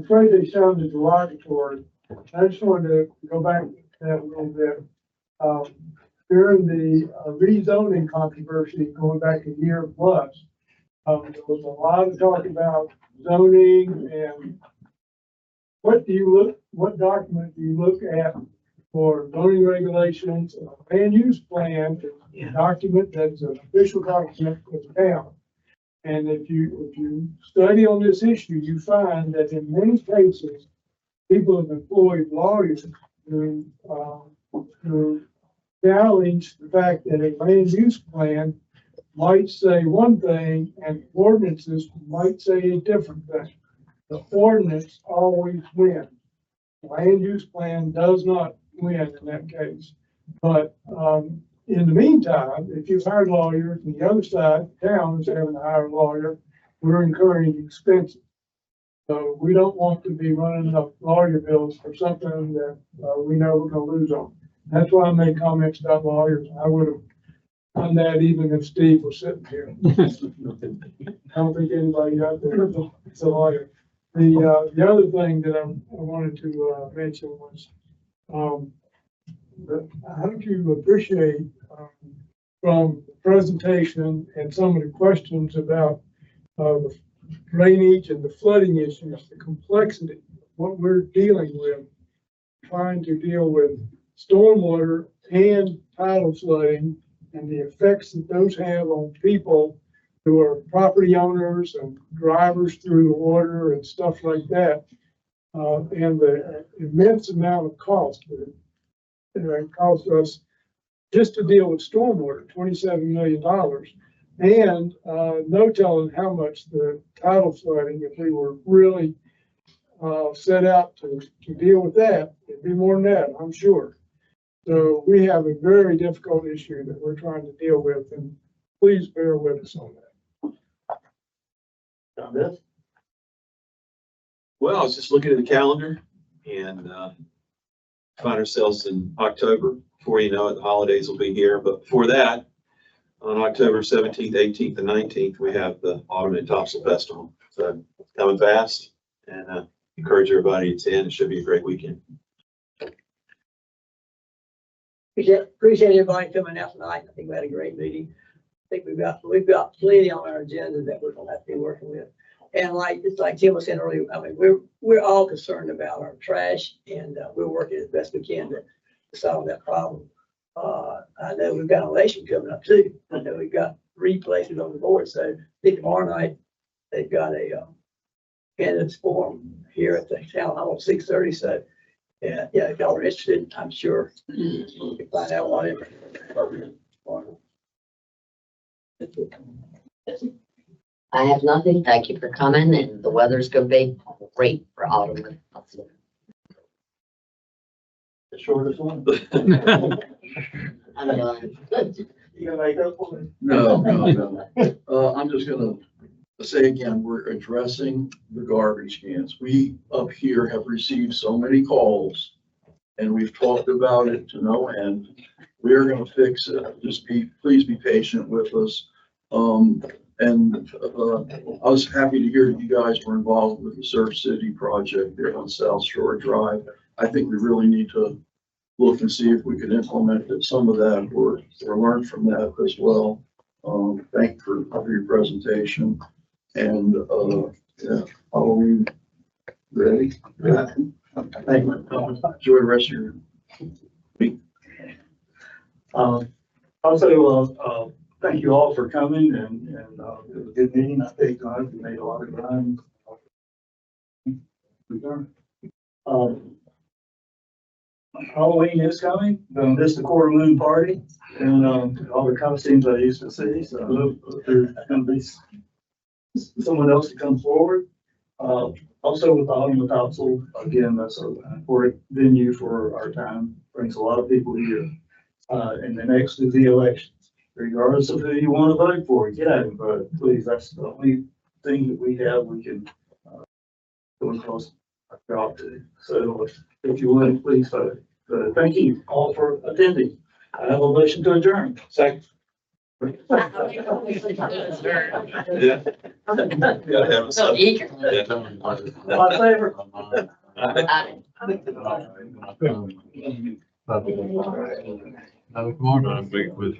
afraid they sounded derogatory. I just wanted to go back to that a little bit. During the rezoning controversy going back a year plus, there was a lot of talk about zoning and what document do you look at for zoning regulations? A land use plan is a document that's an official document for the town. And if you study on this issue, you find that in many cases, people have employed lawyers to challenge the fact that a land use plan might say one thing and ordinances might say a different thing. The ordinance always wins. Land use plan does not win in that case. But in the meantime, if you've hired lawyers and the other side, the town is having to hire a lawyer, we're incurring expenses. So we don't want to be running up lawyer bills for something that we know we're gonna lose on. That's why I made comments about lawyers. I would have done that even if Steve was sitting here. I don't think anybody out there is a lawyer. The other thing that I wanted to mention was, how do you appreciate from the presentation and some of the questions about the drainage and the flooding issues, the complexity, what we're dealing with, trying to deal with stormwater and tidal flooding and the effects that those have on people who are property owners and drivers through the water and stuff like that. And the immense amount of cost that it costs us just to deal with stormwater, $27 million. And no telling how much the tidal flooding, if we were really set out to deal with that, it'd be more than that, I'm sure. So we have a very difficult issue that we're trying to deal with, and please bear with us on that. John Beth? Well, I was just looking at the calendar and, find ourselves in October. Before you know it, the holidays will be here. But before that, on October 17th, 18th, and 19th, we have the Autumn and Topsail Festival. So it's coming fast, and encourage everybody to attend. It should be a great weekend. Appreciate everybody coming out tonight. I think we had a great meeting. I think we've got plenty on our agenda that we're gonna have to be working with. And just like Tim was saying earlier, I mean, we're all concerned about our trash, and we're working as best we can to solve that problem. I know we've got an election coming up too. I know we've got 3 places on the board. So I think tomorrow night, they've got a candidates forum here at the town hall at 6:30. So yeah, if y'all are interested, I'm sure you can find out what it. I have nothing. Thank you for coming, and the weather's gonna be great for autumn. The shortest one. I'm done. You gonna make up for it? No. I'm just gonna say again, we're addressing the garbage cans. We up here have received so many calls and we've talked about it to no end. We are gonna fix it. Please be patient with us. I was happy to hear that you guys were involved with the Surf City project there on South Shore Drive. I think we really need to look and see if we can implement some of that or learn from that as well. Thank you for your presentation. And, yeah, Halloween ready? Yeah. Thank you. Enjoy the rest of your week. Also, thank you all for coming and it was a good meeting. I think we made a lot of ground. Halloween is coming. Gonna miss the quarter moon party and all the costumes I used to see. So I hope there's gonna be someone else to come forward. Also with the Autumn with Topsail, again, that's an important venue for our town. Brings a lot of people here. And the next is the elections. Regardless of who you want to vote for, get out and vote, please. That's the only thing that we have we can go across our job to. So if you would, please vote. But thank you all for attending. I have a motion to adjourn. Second. Yeah. So eager. My favorite. Come on, I'm big with